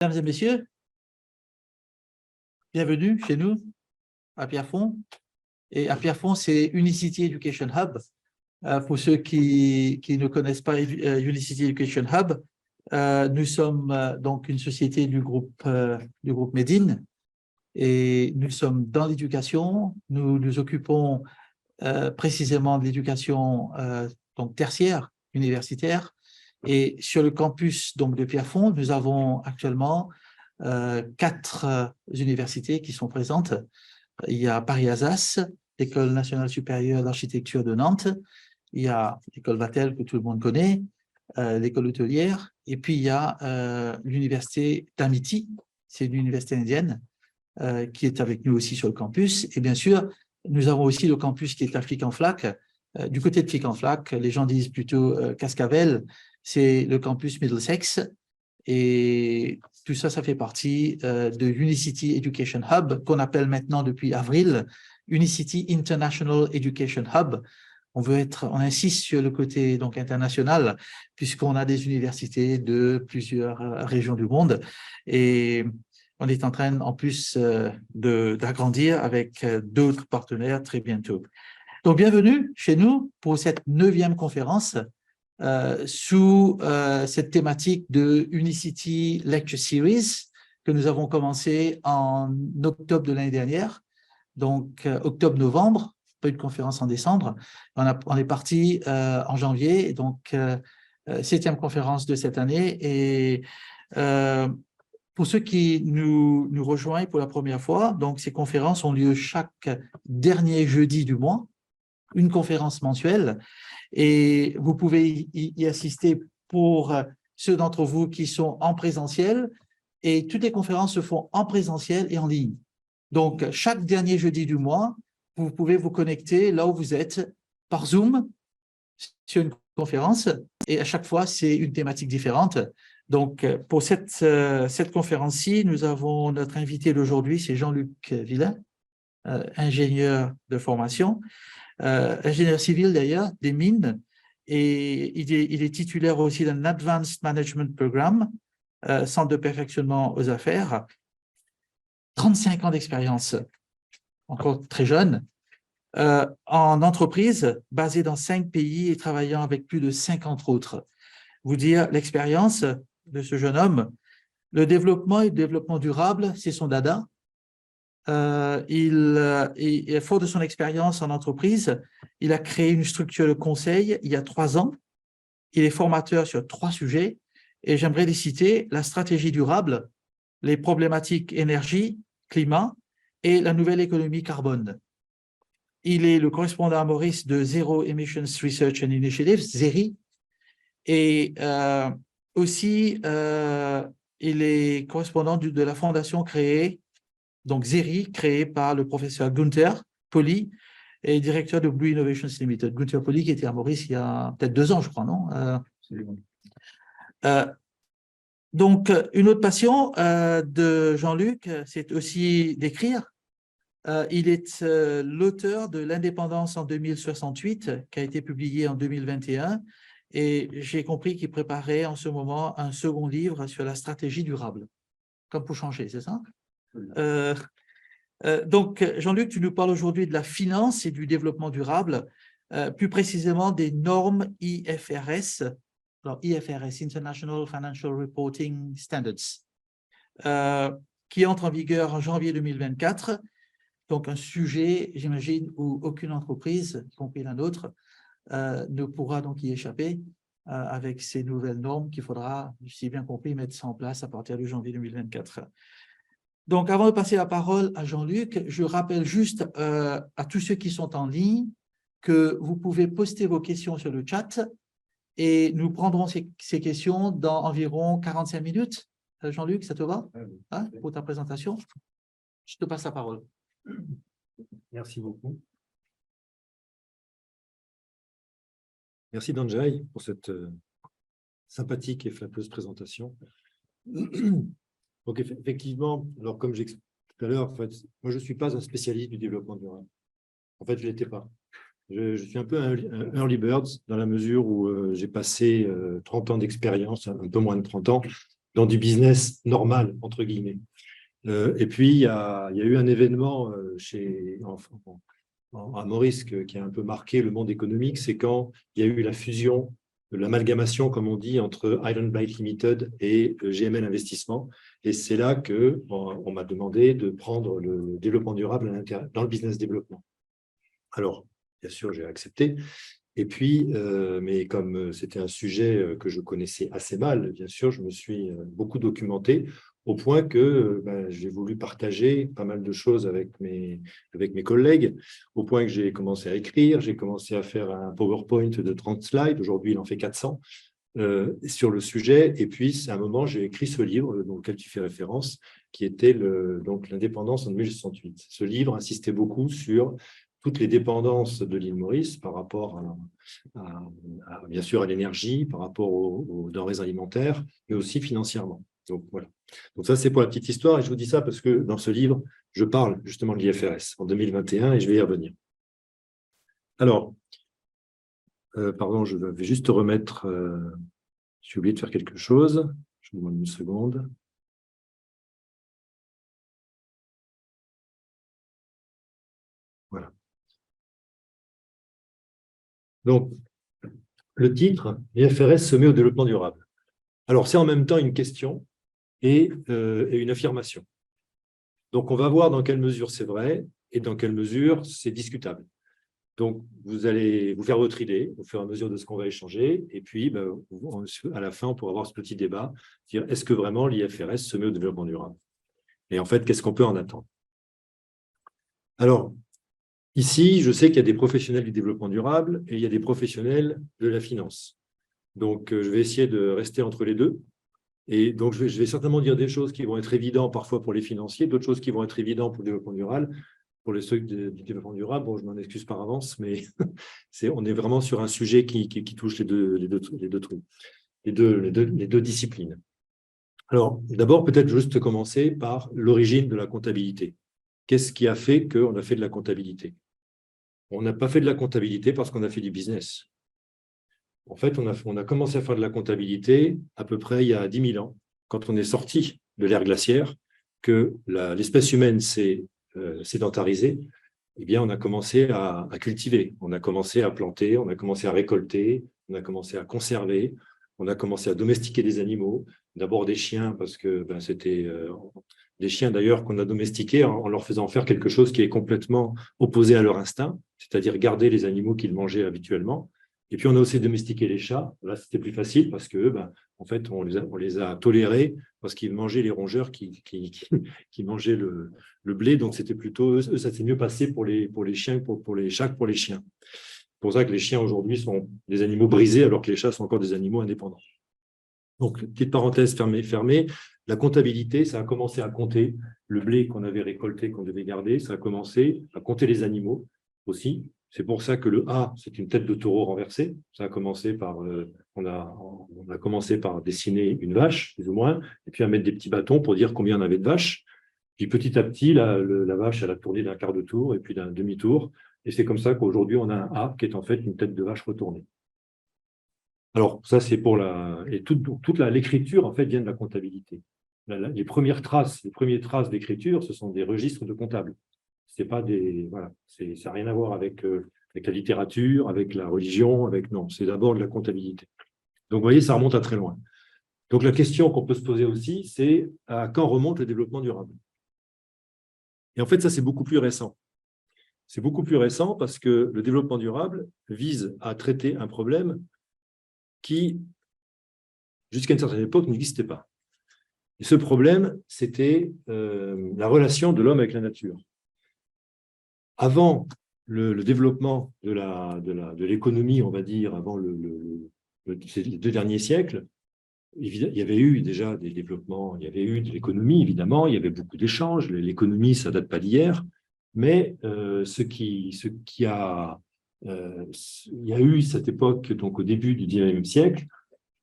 Mesdames et messieurs, bienvenue chez nous à Pierrefonds. Et à Pierrefonds, c'est Unicity Education Hub. Pour ceux qui ne connaissent pas Unicity Education Hub, nous sommes donc une société du groupe Medine et nous sommes dans l'éducation. Nous nous occupons précisément de l'éducation donc tertiaire, universitaire. Et sur le campus donc, de Pierrefonds, nous avons actuellement 4 universités qui sont présentes. Il y a Paris-Assas, l'École nationale supérieure d'architecture de Nantes, il y a l'École Vatel que tout le monde connaît, l'École hôtelière, et puis il y a l'Université d'Amity, c'est une université indienne qui est avec nous aussi sur le campus. Et bien sûr, nous avons aussi le campus qui est à Flic-en-Flac. Du côté de Flic-en-Flac, les gens disent plutôt Cascavel, c'est le campus Middlesex. Et tout ça, ça fait partie de Unicity Education Hub, qu'on appelle maintenant depuis avril Unicity International Education Hub. On insiste sur le côté donc international, puisqu'on a des universités de plusieurs régions du monde. Et on est en train, en plus, d'agrandir avec d'autres partenaires très bientôt. Donc, bienvenue chez nous pour cette 9e conférence sous cette thématique de Unicity Lecture Series que nous avons commencé en octobre de l'année dernière, donc octobre-novembre, pas eu de conférence en décembre. On est parti en janvier, donc 7e conférence de cette année. Et pour ceux qui nous rejoignent pour la première fois, donc ces conférences ont lieu chaque dernier jeudi du mois, une conférence mensuelle. Et vous pouvez y assister pour ceux d'entre vous qui sont en présentiel. Et toutes les conférences se font en présentiel et en ligne. Donc, chaque dernier jeudi du mois, vous pouvez vous connecter là où vous êtes par Zoom sur une conférence. Et à chaque fois, c'est une thématique différente. Donc, pour cette conférence-ci, nous avons notre invité d'aujourd'hui, c'est Jean-Luc Villain, ingénieur de formation. Ingénieur civil d'ailleurs, des mines, et il est titulaire aussi d'un Advanced Management Program, centre de perfectionnement aux affaires, 35 ans d'expérience, encore très jeune, en entreprise, basée dans 5 pays et travaillant avec plus de 50 autres. Vous dire l'expérience de ce jeune homme, le développement et le développement durable, c'est son dada. Fort de son expérience en entreprise, il a créé une structure de conseil il y a 3 ans. Il est formateur sur 3 sujets et j'aimerais les citer: la stratégie durable, les problématiques énergie, climat et la nouvelle économie carbone. Il est le correspondant à Maurice de Zero Emissions Research and Initiatives, ZERI, et aussi il est correspondant de la fondation créée, donc ZERI, créé par le professeur Gunther Poli, et directeur de Blue Innovations Limited. Gunther Poli qui était à Maurice il y a peut-être 2 ans, je crois, non? Donc, une autre passion de Jean-Luc, c'est aussi d'écrire. Il est l'auteur de L'Indépendance en 2068, qui a été publié en 2021, et j'ai compris qu'il préparait en ce moment un second livre sur la stratégie durable, comme pour changer, c'est ça? Donc, Jean-Luc, tu nous parles aujourd'hui de la finance et du développement durable, plus précisément des normes IFRS, alors IFRS, International Financial Reporting Standards, qui entre en vigueur en janvier 2024. Donc, un sujet, j'imagine, où aucune entreprise, y compris la nôtre, ne pourra donc y échapper avec ces nouvelles normes qu'il faudra, si j'ai bien compris, mettre ça en place à partir de janvier 2024. Donc, avant de passer la parole à Jean-Luc, je rappelle juste à tous ceux qui sont en ligne que vous pouvez poster vos questions sur le chat et nous prendrons ces questions dans environ 45 minutes. Jean-Luc, ça te va, hein, pour ta présentation? Je te passe la parole. Merci beaucoup. Merci Danjay pour cette sympathique et flatteuse présentation. Donc effectivement, alors comme j'expliquais tout à l'heure, en fait, moi je ne suis pas un spécialiste du développement durable. En fait, je ne l'étais pas. Je suis un peu un early bird dans la mesure où j'ai passé 30 ans d'expérience, un peu moins de 30 ans, dans du business normal, entre guillemets. Et puis, il y a eu un événement à Maurice qui a un peu marqué le monde économique, c'est quand il y a eu la fusion, l'amalgamation, comme on dit, entre Iron Blight Limited et GML Investissement. Et c'est là qu'on m'a demandé de prendre le développement durable dans le business développement. Alors, bien sûr, j'ai accepté. Et puis, mais comme c'était un sujet que je connaissais assez mal, bien sûr, je me suis beaucoup documenté au point que j'ai voulu partager pas mal de choses avec mes collègues, au point que j'ai commencé à écrire, j'ai commencé à faire un PowerPoint de 30 slides, aujourd'hui il en fait 400, sur le sujet. Et puis, à un moment, j'ai écrit ce livre, dans lequel tu fais référence, qui était donc l'indépendance en 1868. Ce livre insistait beaucoup sur toutes les dépendances de l'île Maurice par rapport bien sûr à l'énergie, par rapport aux denrées alimentaires, mais aussi financièrement. Donc voilà. Donc ça, c'est pour la petite histoire. Et je vous dis ça parce que dans ce livre, je parle justement de l'IFRS en 2021 et je vais y revenir. Alors, pardon, je vais juste remettre... j'ai oublié de faire quelque chose. Je vous demande une seconde. Voilà. Donc, le titre, l'IFRS se met au développement durable. Alors, c'est en même temps une question et une affirmation. Donc, on va voir dans quelle mesure c'est vrai et dans quelle mesure c'est discutable. Donc, vous allez vous faire votre idée au fur et à mesure de ce qu'on va échanger. Et puis, à la fin, on pourra avoir ce petit débat, dire est-ce que vraiment l'IFRS se met au développement durable? Et en fait, qu'est-ce qu'on peut en attendre? Alors, ici, je sais qu'il y a des professionnels du développement durable et il y a des professionnels de la finance. Donc, je vais essayer de rester entre les deux. Et donc, je vais certainement dire des choses qui vont être évidentes parfois pour les financiers, d'autres choses qui vont être évidentes pour le développement durable. Pour les ceux du développement durable, bon, je m'en excuse par avance, mais on est vraiment sur un sujet qui touche les deux trucs, les deux disciplines. Alors, d'abord, peut-être juste commencer par l'origine de la comptabilité. Qu'est-ce qui a fait qu'on a fait de la comptabilité? On n'a pas fait de la comptabilité parce qu'on a fait du business. En fait, on a commencé à faire de la comptabilité à peu près il y a 10 000 ans, quand on est sorti de l'ère glaciaire, que l'espèce humaine s'est sédentarisée. Eh bien, on a commencé à cultiver, on a commencé à planter, on a commencé à récolter, on a commencé à conserver, on a commencé à domestiquer des animaux, d'abord des chiens, parce que c'était des chiens d'ailleurs qu'on a domestiqués en leur faisant faire quelque chose qui est complètement opposé à leur instinct, c'est-à-dire garder les animaux qu'ils mangeaient habituellement. Et puis, on a aussi domestiqué les chats. Là, c'était plus facile parce que, en fait, on les a tolérés parce qu'ils mangeaient les rongeurs qui mangeaient le blé. Donc, c'était plutôt, eux, ça s'est mieux passé pour les chiens, pour les chats que pour les chiens. C'est pour ça que les chiens aujourd'hui sont des animaux brisés alors que les chats sont encore des animaux indépendants. Donc, petite parenthèse fermée. La comptabilité, ça a commencé à compter le blé qu'on avait récolté, qu'on devait garder. Ça a commencé à compter les animaux aussi. C'est pour ça que le A, c'est une tête de taureau renversée. Ça a commencé par, on a commencé par dessiner une vache, plus ou moins, et puis à mettre des petits bâtons pour dire combien on avait de vaches. Puis petit à petit, la vache, elle a tourné d'un quart de tour et puis d'un demi-tour. Et c'est comme ça qu'aujourd'hui, on a un A qui est en fait une tête de vache retournée. Alors, ça, c'est pour et toute l'écriture, en fait, vient de la comptabilité. Les premières traces d'écriture, ce sont des registres de comptables. C'est pas des, voilà, ça n'a rien à voir avec la littérature, avec la religion, non, c'est d'abord de la comptabilité. Donc, vous voyez, ça remonte à très loin. Donc, la question qu'on peut se poser aussi, c'est à quand remonte le développement durable? Et en fait, ça, c'est beaucoup plus récent. C'est beaucoup plus récent parce que le développement durable vise à traiter un problème qui, jusqu'à une certaine époque, n'existait pas. Et ce problème, c'était la relation de l'homme avec la nature. Avant le développement de l'économie, on va dire, avant les 2 derniers siècles, il y avait eu déjà des développements, il y avait eu de l'économie, évidemment, il y avait beaucoup d'échanges. L'économie, ça ne date pas d'hier, mais il y a eu cette époque, donc au début du 19e siècle,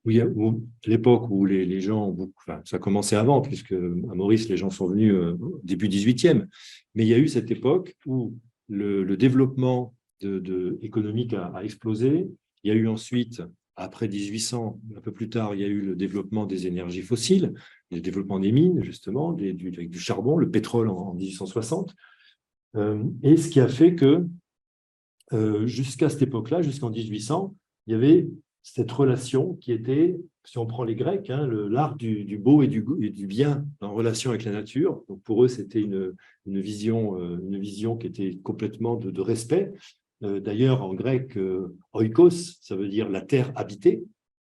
l'époque où les gens, ça commençait avant, puisque à Maurice, les gens sont venus au début 18e, mais il y a eu cette époque où le développement économique a explosé. Il y a eu ensuite, Après 1800, un peu plus tard, il y a eu le développement des énergies fossiles, le développement des mines, justement, avec du charbon, le pétrole en 1860. Et ce qui a fait que, jusqu'à cette époque-là, jusqu'en 1800, il y avait cette relation qui était, si on prend les Grecs, hein, l'art du beau et du bien en relation avec la nature. Donc pour eux, c'était une vision qui était complètement de respect. D'ailleurs, en grec, oikos, ça veut dire la terre habitée.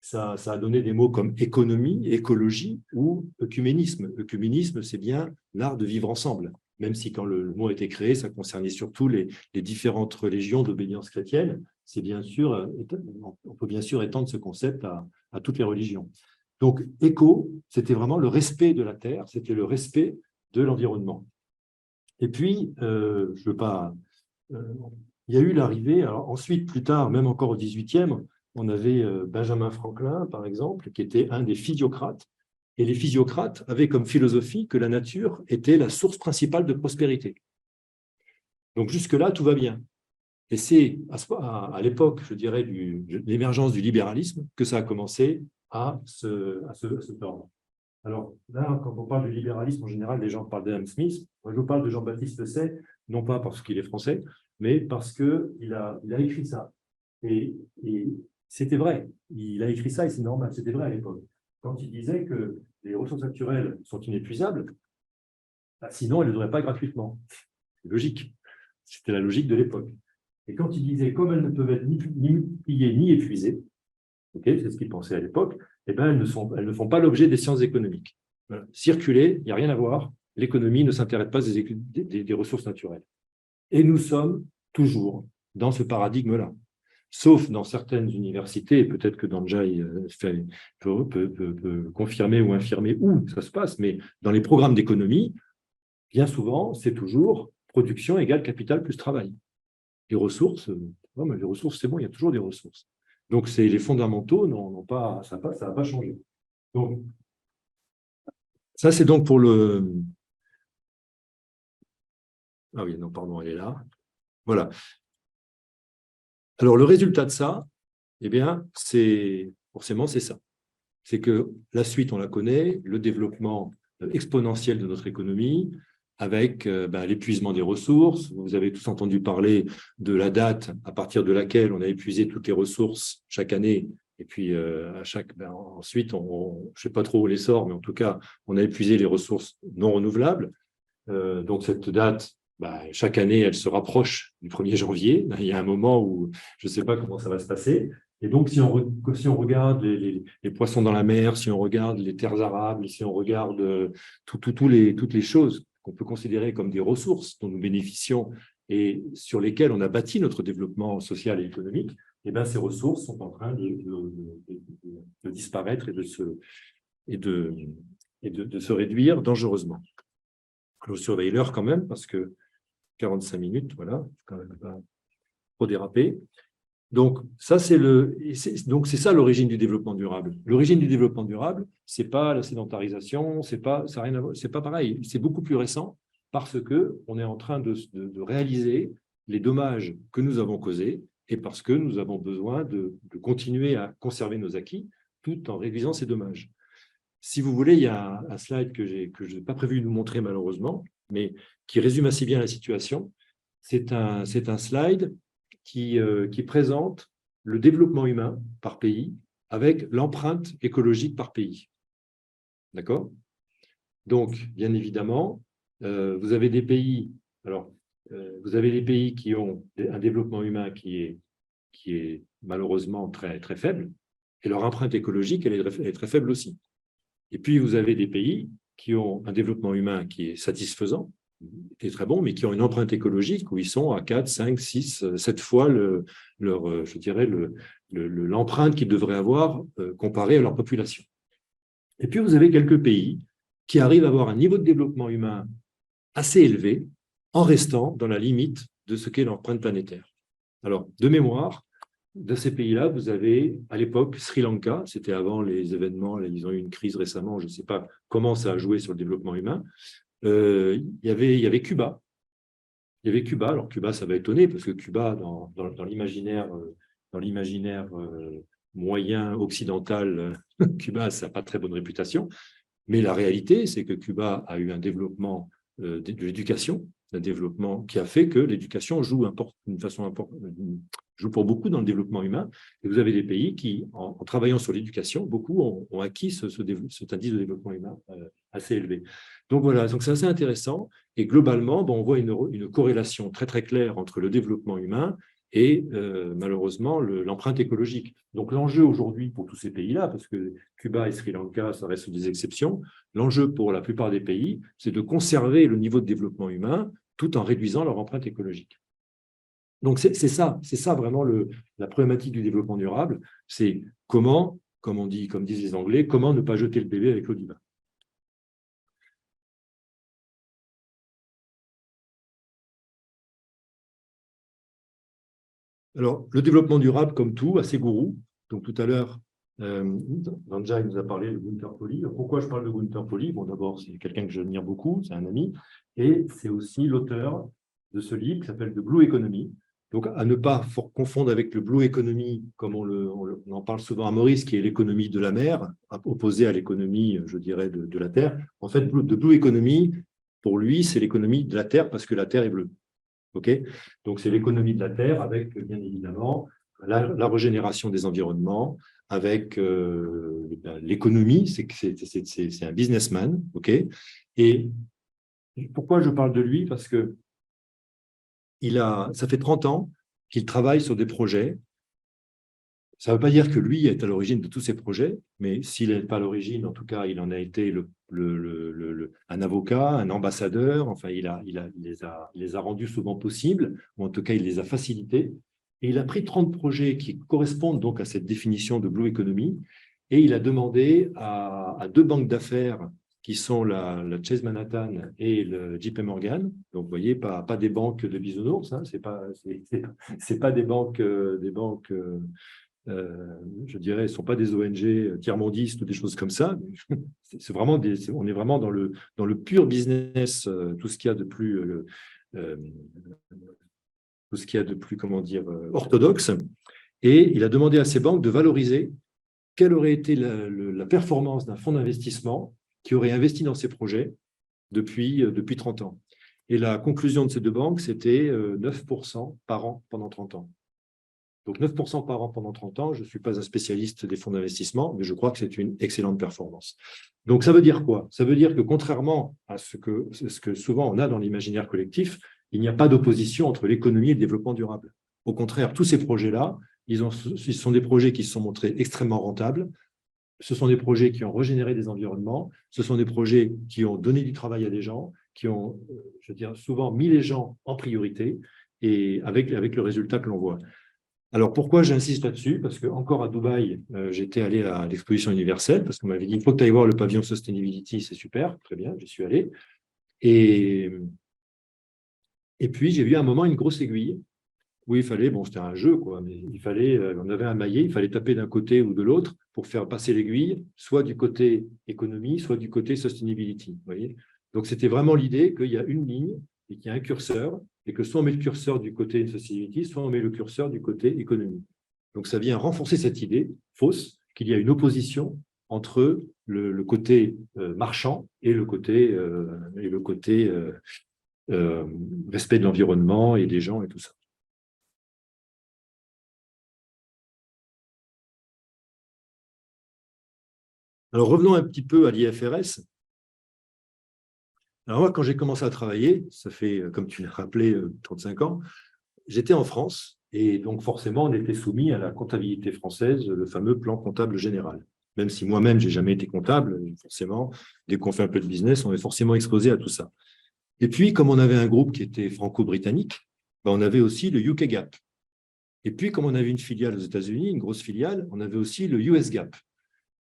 Ça a donné des mots comme économie, écologie ou œcuménisme. Œcuménisme, c'est bien l'art de vivre ensemble, même si quand le mot a été créé, ça concernait surtout les différentes religions d'obédience chrétienne. C'est bien sûr, on peut bien sûr étendre ce concept à toutes les religions. Donc, éco, c'était vraiment le respect de la terre, c'était le respect de l'environnement. Et puis, je veux pas... il y a eu l'arrivée, alors ensuite, plus tard, même encore au XVIIIe, on avait Benjamin Franklin, par exemple, qui était un des physiocrates. Et les physiocrates avaient comme philosophie que la nature était la source principale de prospérité. Donc jusque-là, tout va bien. Et c'est à l'époque, je dirais, de l'émergence du libéralisme que ça a commencé à se tordre. Alors là, quand on parle du libéralisme, en général, les gens parlent d'Adam Smith. Moi, je vous parle de Jean-Baptiste Say, non pas parce qu'il est français, mais parce qu'il a écrit ça. Et c'était vrai. Il a écrit ça et c'est normal. C'était vrai à l'époque. Quand il disait que les ressources naturelles sont inépuisables, sinon elles ne devraient pas gratuitement. C'est logique. C'était la logique de l'époque. Et quand il disait, comme elles ne peuvent être ni multipliées ni épuisées, okay, c'est ce qu'il pensait à l'époque, eh ben, elles ne font pas l'objet des sciences économiques. Voilà. Circuler, il n'y a rien à voir. L'économie ne s'intéresse pas des ressources naturelles. Et nous sommes toujours dans ce paradigme-là. Sauf dans certaines universités, et peut-être que Danjai peut confirmer ou infirmer où ça se passe, mais dans les programmes d'économie, bien souvent, c'est toujours production égale capital plus travail. Les ressources, c'est bon, il y a toujours des ressources. Donc, les fondamentaux ça n'a pas changé. Donc, ça, c'est donc pour le... Ah oui, non, pardon, elle est là. Voilà. Alors, le résultat de ça, eh bien, forcément, c'est ça. C'est que la suite, on la connaît, le développement exponentiel de notre économie, avec l'épuisement des ressources. Vous avez tous entendu parler de la date à partir de laquelle on a épuisé toutes les ressources chaque année. Et puis, ensuite, je ne sais pas trop où on les sort, mais en tout cas, on a épuisé les ressources non renouvelables. Donc, cette date, chaque année, elle se rapproche du 1er janvier. Il y a un moment où je ne sais pas comment ça va se passer. Et donc, si on regarde les poissons dans la mer, si on regarde les terres arables, si on regarde toutes les choses qu'on peut considérer comme des ressources dont nous bénéficions et sur lesquelles on a bâti notre développement social et économique, eh bien, ces ressources sont en train de disparaître et de se réduire dangereusement. Je surveille l'heure quand même, parce que 45 minutes, voilà, quand même pas trop déraper. Donc, c'est ça l'origine du développement durable. L'origine du développement durable, ce n'est pas la sédentarisation, c'est pas pareil, c'est beaucoup plus récent parce qu'on est en train de réaliser les dommages que nous avons causés et parce que nous avons besoin de continuer à conserver nos acquis tout en réduisant ces dommages. Si vous voulez, il y a un slide que je n'ai pas prévu de vous montrer malheureusement, mais qui résume assez bien la situation. C'est un slide qui présente le développement humain par pays avec l'empreinte écologique par pays. D'accord? Donc, bien évidemment, vous avez des pays, qui ont un développement humain qui est malheureusement très, très faible, et leur empreinte écologique, elle est très faible aussi. Et puis, vous avez des pays qui ont un développement humain qui est satisfaisant, qui est très bon, mais qui ont une empreinte écologique où ils sont à 4, 5, 6, 7 fois l'empreinte qu'ils devraient avoir comparée à leur population. Et puis, vous avez quelques pays qui arrivent à avoir un niveau de développement humain assez élevé en restant dans la limite de ce qu'est l'empreinte planétaire. Alors, de mémoire, de ces pays-là, vous avez, à l'époque, Sri Lanka, c'était avant les événements, ils ont eu une crise récemment, je ne sais pas comment ça a joué sur le développement humain. Il y avait Cuba. Il y avait Cuba. Alors, Cuba, ça va étonner, parce que Cuba, dans l'imaginaire moyen occidental, Cuba, ça n'a pas très bonne réputation. Mais la réalité, c'est que Cuba a eu un développement de l'éducation, un développement qui a fait que l'éducation joue pour beaucoup dans le développement humain. Et vous avez des pays qui, en travaillant sur l'éducation, beaucoup ont acquis cet indice de développement humain assez élevé. Donc voilà, donc c'est assez intéressant. Et globalement, on voit une corrélation très très claire entre le développement humain et malheureusement l'empreinte écologique. Donc l'enjeu aujourd'hui pour tous ces pays-là, parce que Cuba et Sri Lanka, ça reste des exceptions, l'enjeu pour la plupart des pays, c'est de conserver le niveau de développement humain tout en réduisant leur empreinte écologique. Donc c'est ça vraiment la problématique du développement durable, c'est comment, comme disent les Anglais, comment ne pas jeter le bébé avec l'eau du bain. Alors, le développement durable, comme tout, a ses gourous. Donc, tout à l'heure, Ranjay nous a parlé de Gunther Pauli. Pourquoi je parle de Gunther Pauli? Bon, d'abord, c'est quelqu'un que j'admire beaucoup, c'est un ami, et c'est aussi l'auteur de ce livre qui s'appelle The Blue Economy. Donc, à ne pas confondre avec le Blue Economy, comme on en parle souvent à Maurice, qui est l'économie de la mer, opposée à l'économie, je dirais, de la terre. En fait, The Blue Economy, pour lui, c'est l'économie de la terre parce que la terre est bleue. Okay, donc, c'est l'économie de la Terre avec, bien évidemment, la régénération des environnements, avec l'économie, c'est un businessman. Okay, et pourquoi je parle de lui? Parce que ça fait 30 ans qu'il travaille sur des projets. Ça ne veut pas dire que lui est à l'origine de tous ces projets, mais s'il n'est pas à l'origine, en tout cas, il en a été un avocat, un ambassadeur, enfin, il les a rendus souvent possibles, ou en tout cas, il les a facilités. Et il a pris 30 projets qui correspondent donc à cette définition de Blue Economy, et il a demandé à deux banques d'affaires qui sont la Chase Manhattan et le JP Morgan. Donc, vous voyez, pas des banques de bisounours, hein, c'est pas des banques je dirais, ne sont pas des ONG tiers-mondistes ou des choses comme ça. C'est vraiment on est vraiment dans le pur business, tout ce qu'il y a de plus, comment dire, orthodoxe. Et il a demandé à ces banques de valoriser quelle aurait été la performance d'un fonds d'investissement qui aurait investi dans ces projets depuis 30 ans. Et la conclusion de ces deux banques, c'était 9% par an pendant 30 ans. Donc 9% par an pendant 30 ans, je ne suis pas un spécialiste des fonds d'investissement, mais je crois que c'est une excellente performance. Donc ça veut dire quoi? Ça veut dire que contrairement à ce que souvent on a dans l'imaginaire collectif, il n'y a pas d'opposition entre l'économie et le développement durable. Au contraire, tous ces projets-là, ils sont des projets qui se sont montrés extrêmement rentables. Ce sont des projets qui ont régénéré des environnements. Ce sont des projets qui ont donné du travail à des gens, qui ont, je veux dire, souvent mis les gens en priorité et avec le résultat que l'on voit. Alors, pourquoi j'insiste là-dessus? Parce qu'encore à Dubaï, j'étais allé à l'exposition universelle, parce qu'on m'avait dit, il faut que tu ailles voir le pavillon Sustainability, c'est super, très bien, j'y suis allé. Et puis, j'ai vu à un moment une grosse aiguille, où il fallait, bon, c'était un jeu, quoi, mais il fallait, on avait un maillet, il fallait taper d'un côté ou de l'autre pour faire passer l'aiguille, soit du côté économie, soit du côté sustainability. Vous voyez, donc, c'était vraiment l'idée qu'il y a une ligne et qu'il y a un curseur, et que soit on met le curseur du côté sustainability, soit on met le curseur du côté économie. Donc, ça vient renforcer cette idée fausse qu'il y a une opposition entre le côté marchand et le côté respect de l'environnement et des gens et tout ça. Alors, revenons un petit peu à l'IFRS. Alors moi, quand j'ai commencé à travailler, ça fait, comme tu l'as rappelé, 35 ans, j'étais en France et donc forcément, on était soumis à la comptabilité française, le fameux plan comptable général. Même si moi-même, je n'ai jamais été comptable, forcément, dès qu'on fait un peu de business, on est forcément exposé à tout ça. Et puis, comme on avait un groupe qui était franco-britannique, on avait aussi le UK GAAP. Et puis, comme on avait une filiale aux États-Unis, une grosse filiale, on avait aussi le US GAAP.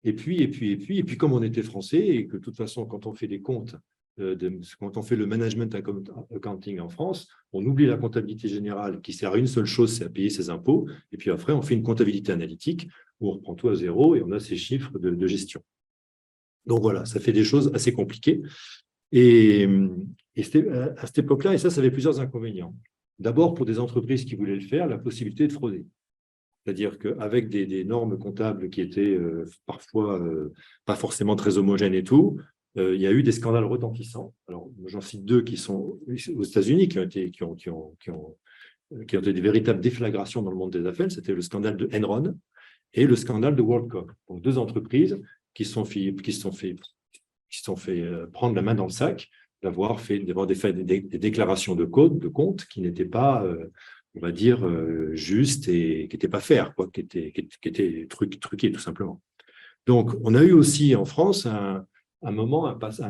Et puis, comme on était français et que de toute façon, quand on fait des comptes, quand on fait le management accounting en France, on oublie la comptabilité générale qui sert à une seule chose, c'est à payer ses impôts. Et puis après, on fait une comptabilité analytique où on reprend tout à zéro et on a ces chiffres de gestion. Donc voilà, ça fait des choses assez compliquées. Et à cette époque-là, et ça avait plusieurs inconvénients. D'abord, pour des entreprises qui voulaient le faire, la possibilité de frauder. C'est-à-dire qu'avec des normes comptables qui étaient parfois pas forcément très homogènes et tout, il y a eu des scandales retentissants. Alors, j'en cite deux qui sont aux États-Unis, qui ont été des véritables déflagrations dans le monde des affaires. C'était le scandale de Enron et le scandale de WorldCom. Donc, deux entreprises qui se sont fait prendre la main dans le sac d'avoir fait des déclarations de compte qui n'étaient pas, on va dire, justes et qui n'étaient pas faires, quoi, qui étaient truquées, tout simplement. Donc, on a eu aussi en France un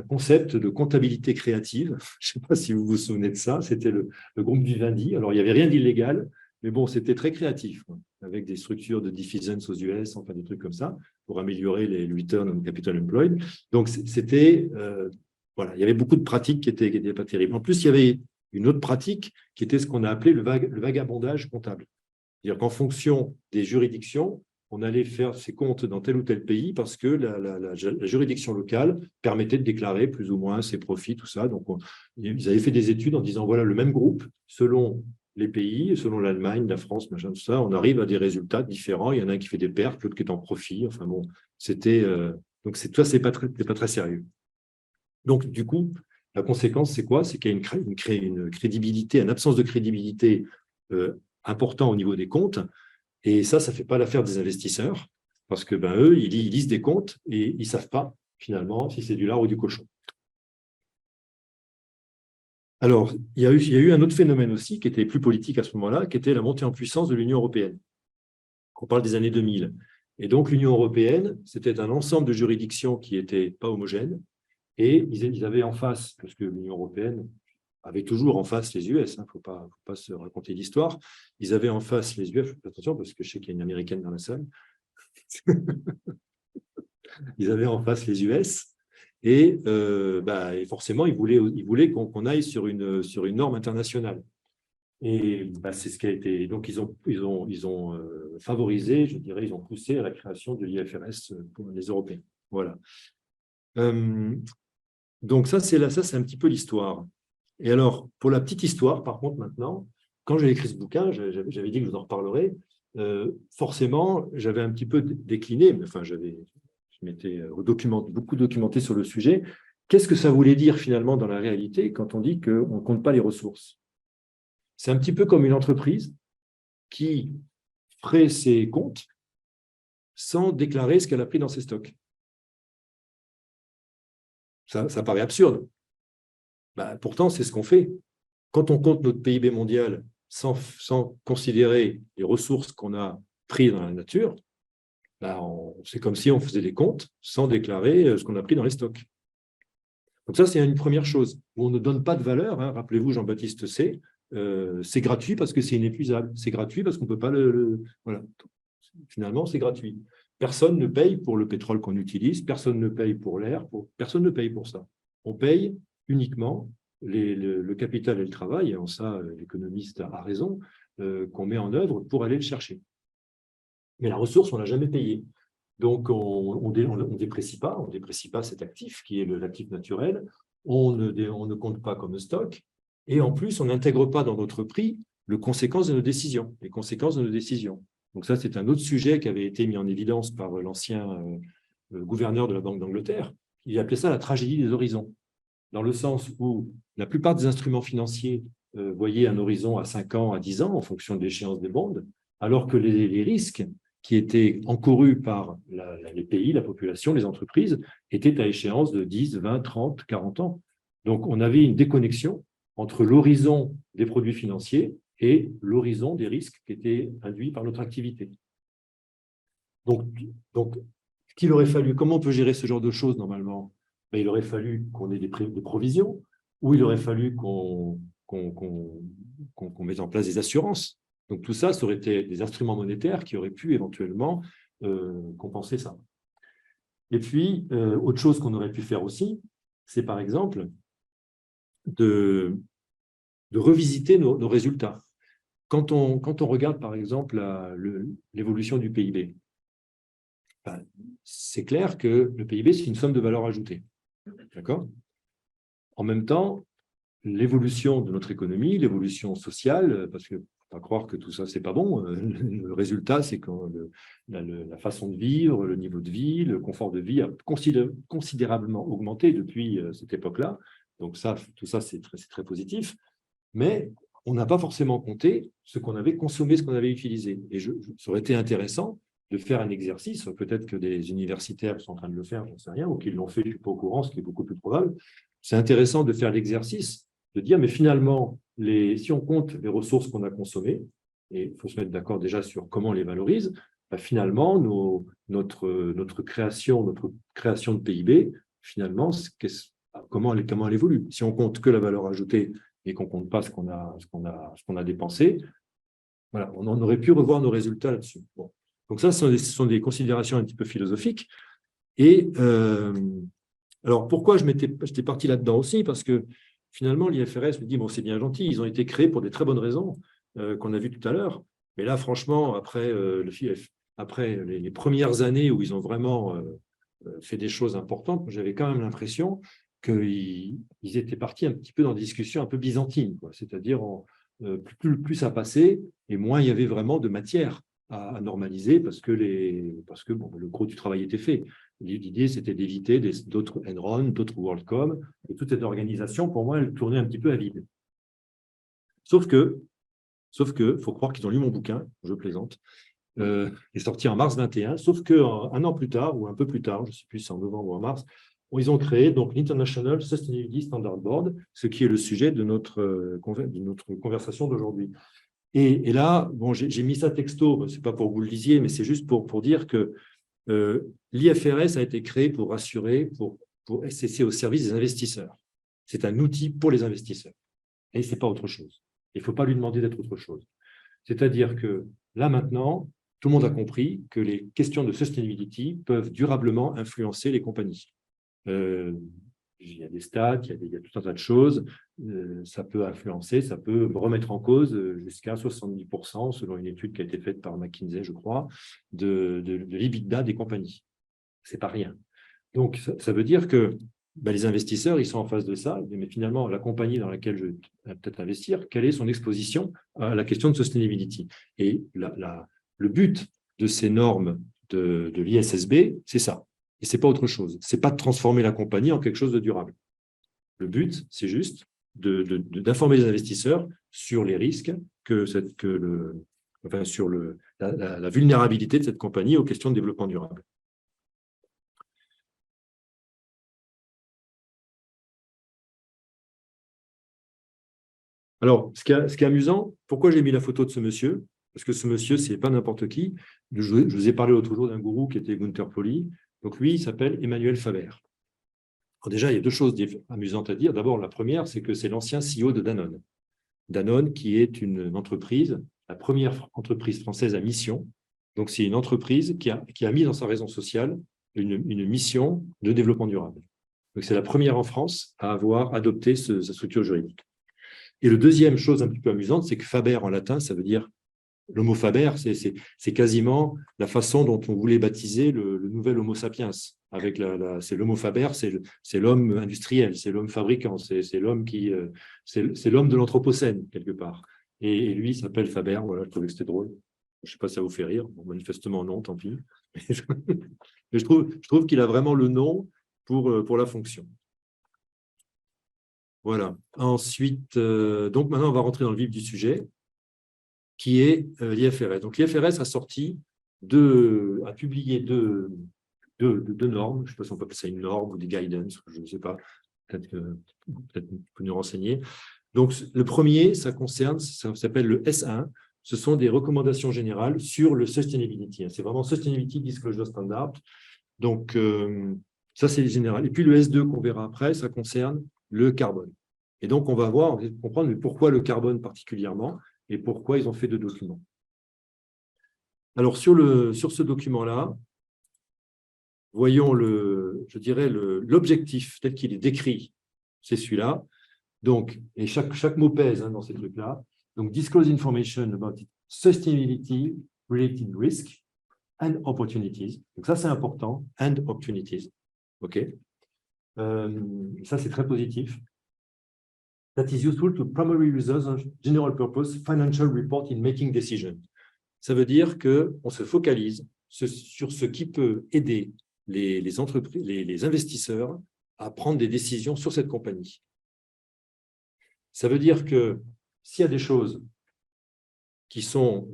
concept de comptabilité créative. Je ne sais pas si vous vous souvenez de ça. C'était le groupe Vivendi. Alors, il n'y avait rien d'illégal, mais bon, c'était très créatif, quoi, avec des structures de defeasance aux US, enfin des trucs comme ça, pour améliorer les return on capital employed. Donc, c'était, voilà, il y avait beaucoup de pratiques qui n'étaient pas terribles. En plus, il y avait une autre pratique qui était ce qu'on a appelé le vagabondage comptable. C'est-à-dire qu'en fonction des juridictions, on allait faire ses comptes dans tel ou tel pays parce que la juridiction locale permettait de déclarer plus ou moins ses profits, tout ça. Donc, ils avaient fait des études en disant, voilà, le même groupe, selon les pays, selon l'Allemagne, la France, machin, tout ça, on arrive à des résultats différents. Il y en a un qui fait des pertes, l'autre qui est en profit. Enfin bon, c'était… donc, ça, c'est pas très sérieux. Donc, du coup, la conséquence, c'est quoi? C'est qu'il y a une crédibilité, une absence de crédibilité important au niveau des comptes. Et ça ne fait pas l'affaire des investisseurs, parce que eux, ils lisent des comptes et ils ne savent pas, finalement, si c'est du lard ou du cochon. Alors, il y a eu un autre phénomène aussi, qui était plus politique à ce moment-là, qui était la montée en puissance de l'Union européenne. On parle des années 2000. Et donc, l'Union européenne, c'était un ensemble de juridictions qui n'étaient pas homogènes, et ils avaient en face, parce que l'Union européenne avait toujours en face les US, il ne faut pas se raconter l'histoire, ils avaient en face les US, attention parce que je sais qu'il y a une Américaine dans la salle, ils avaient en face les US, et forcément, ils voulaient qu'on aille sur une norme internationale. Et c'est ce qui a été. Donc, ils ont favorisé, je dirais, ils ont poussé à la création de l'IFRS pour les Européens. Voilà. Donc, ça, c'est un petit peu l'histoire. Et alors, pour la petite histoire, par contre, maintenant, quand j'ai écrit ce bouquin, j'avais dit que je vous en reparlerai, forcément, j'avais un petit peu décliné, mais enfin, je m'étais beaucoup documenté sur le sujet. Qu'est-ce que ça voulait dire finalement dans la réalité quand on dit qu'on ne compte pas les ressources? C'est un petit peu comme une entreprise qui ferait ses comptes sans déclarer ce qu'elle a pris dans ses stocks. Ça paraît absurde. Pourtant, c'est ce qu'on fait. Quand on compte notre PIB mondial sans considérer les ressources qu'on a prises dans la nature, c'est comme si on faisait des comptes sans déclarer ce qu'on a pris dans les stocks. Donc ça, c'est une première chose. On ne donne pas de valeur. Hein. Rappelez-vous, Jean-Baptiste C. C'est gratuit parce que c'est inépuisable. C'est gratuit parce qu'on ne peut pas voilà. Finalement, c'est gratuit. Personne ne paye pour le pétrole qu'on utilise, personne ne paye pour l'air, personne ne paye pour ça. On paye uniquement le capital et le travail, et en ça, l'économiste a raison, qu'on met en œuvre pour aller le chercher. Mais la ressource, on ne l'a jamais payée. Donc, on ne déprécie pas cet actif qui est l'actif naturel, on ne compte pas comme stock, et en plus, on n'intègre pas dans notre prix les conséquences de nos décisions. Donc ça, c'est un autre sujet qui avait été mis en évidence par l'ancien gouverneur de la Banque d'Angleterre. Il appelait ça la tragédie des horizons, dans le sens où la plupart des instruments financiers voyaient un horizon à 5 ans, à 10 ans, en fonction de l'échéance des bonds, alors que les risques qui étaient encourus par les pays, la population, les entreprises, étaient à échéance de 10, 20, 30, 40 ans. Donc, on avait une déconnexion entre l'horizon des produits financiers et l'horizon des risques qui étaient induits par notre activité. Donc qu'il aurait fallu, comment on peut gérer ce genre de choses normalement? Il aurait fallu qu'on ait des provisions, ou il aurait fallu qu'on mette en place des assurances. Donc tout ça, ça aurait été des instruments monétaires qui auraient pu éventuellement compenser ça. Et puis, autre chose qu'on aurait pu faire aussi, c'est par exemple de revisiter nos résultats. Quand on regarde, par exemple, l'évolution du PIB, c'est clair que le PIB, c'est une somme de valeur ajoutée. D'accord? En même temps, l'évolution de notre économie, l'évolution sociale, parce que pas croire que tout ça, c'est pas bon. Le résultat, c'est que la façon de vivre, le niveau de vie, le confort de vie a considérablement augmenté depuis cette époque-là. Donc ça, tout ça, c'est très positif. Mais on n'a pas forcément compté ce qu'on avait consommé, ce qu'on avait utilisé. Et ça aurait été intéressant de faire un exercice, peut-être que des universitaires sont en train de le faire, je ne sais rien, ou qu'ils l'ont fait, je ne suis pas au courant, ce qui est beaucoup plus probable. C'est intéressant de faire l'exercice, de dire, mais finalement, si on compte les ressources qu'on a consommées, et il faut se mettre d'accord déjà sur comment on les valorise, bah finalement, notre création de PIB, finalement, comment elle évolue. Si on compte que la valeur ajoutée et qu'on ne compte pas ce qu'on a dépensé, voilà, on en aurait pu revoir nos résultats là-dessus. Bon. Donc ça, ce sont des considérations un petit peu philosophiques. Et alors, pourquoi j'étais parti là-dedans aussi? Parce que finalement, l'IFRS me dit, bon, c'est bien gentil, ils ont été créés pour des très bonnes raisons qu'on a vues tout à l'heure. Mais là, franchement, après les premières années où ils ont vraiment fait des choses importantes, j'avais quand même l'impression qu'ils étaient partis un petit peu dans des discussions un peu byzantines. C'est-à-dire, plus ça passait, et moins il y avait vraiment de matière à normaliser parce que bon, le gros du travail était fait. L'idée, c'était d'éviter d'autres Enron, d'autres WorldCom, et toute cette organisation, pour moi, elle tournait un petit peu à vide. Sauf que, faut croire qu'ils ont lu mon bouquin, je plaisante, est sorti en mars 21, sauf qu'un an plus tard, ou un peu plus tard, je ne sais plus si c'est en novembre ou en mars, ils ont créé donc l'International Sustainability Standard Board, ce qui est le sujet de notre conversation d'aujourd'hui. Et là, bon, j'ai mis ça texto, ce n'est pas pour que vous le lisiez, mais c'est juste pour dire que l'IFRS a été créé pour assurer, c'est au service des investisseurs. C'est un outil pour les investisseurs. Et ce n'est pas autre chose. Il ne faut pas lui demander d'être autre chose. C'est-à-dire que là, maintenant, tout le monde a compris que les questions de sustainability peuvent durablement influencer les compagnies. Il y a des stats, il y a tout un tas de choses. Ça peut influencer, ça peut remettre en cause jusqu'à 70%, selon une étude qui a été faite par McKinsey, je crois, de l'EBITDA des compagnies. Ce n'est pas rien. Donc, ça veut dire que les investisseurs, ils sont en face de ça, mais finalement, la compagnie dans laquelle je vais peut-être investir, quelle est son exposition à la question de sustainability? Et le but de ces normes de l'ISSB, c'est ça. Et ce n'est pas autre chose. Ce n'est pas de transformer la compagnie en quelque chose de durable. Le but, c'est juste d'informer les investisseurs sur les risques, sur la vulnérabilité de cette compagnie aux questions de développement durable. Alors, ce qui est amusant, pourquoi j'ai mis la photo de ce monsieur? Parce que ce monsieur, ce n'est pas n'importe qui. Je vous ai parlé l'autre jour d'un gourou qui était Gunther Pauli. Donc, lui, il s'appelle Emmanuel Faber. Alors déjà, il y a deux choses amusantes à dire. D'abord, la première, c'est que c'est l'ancien CEO de Danone. Danone, qui est une entreprise, la première entreprise française à mission. Donc, c'est une entreprise qui a mis dans sa raison sociale une mission de développement durable. Donc, c'est la première en France à avoir adopté sa structure juridique. Et la deuxième chose un petit peu amusante, c'est que Faber en latin, ça veut dire, le mot Faber, c'est quasiment la façon dont on voulait baptiser le nouvel Homo sapiens. C'est l'Homo Faber, c'est l'homme industriel, c'est l'homme fabricant, c'est l'homme c'est l'homme de l'anthropocène, quelque part. Et lui, il s'appelle Faber, voilà, je trouvais que c'était drôle. Je ne sais pas si ça vous fait rire, bon, manifestement non, tant pis. Mais je trouve qu'il a vraiment le nom pour la fonction. Voilà. Ensuite, donc maintenant, on va rentrer dans le vif du sujet, qui est l'IFRS. Donc, l'IFRS a publié deux normes. Je ne sais pas si on peut appeler ça une norme ou des guidance, je ne sais pas. Peut-être que vous pouvez nous renseigner. Donc, le premier, ça s'appelle le S1. Ce sont des recommandations générales sur le sustainability. C'est vraiment Sustainability Disclosure Standard. Donc, ça, c'est général. Et puis, le S2 qu'on verra après, ça concerne le carbone. Et donc, on va comprendre pourquoi le carbone particulièrement et pourquoi ils ont fait deux documents. Alors, sur ce document-là, voyons l'objectif tel qu'il est décrit, c'est celui-là. Donc, et chaque mot pèse dans ces trucs-là. Donc, disclose information about sustainability related risk and opportunities. Donc, ça, c'est important. And opportunities. OK. Ça, c'est très positif. that is useful to primary users of general purpose financial report in making decisions. Ça veut dire qu'on se focalise sur ce qui peut aider les entreprises, les investisseurs à prendre des décisions sur cette compagnie. Ça veut dire que s'il y a des choses qui sont,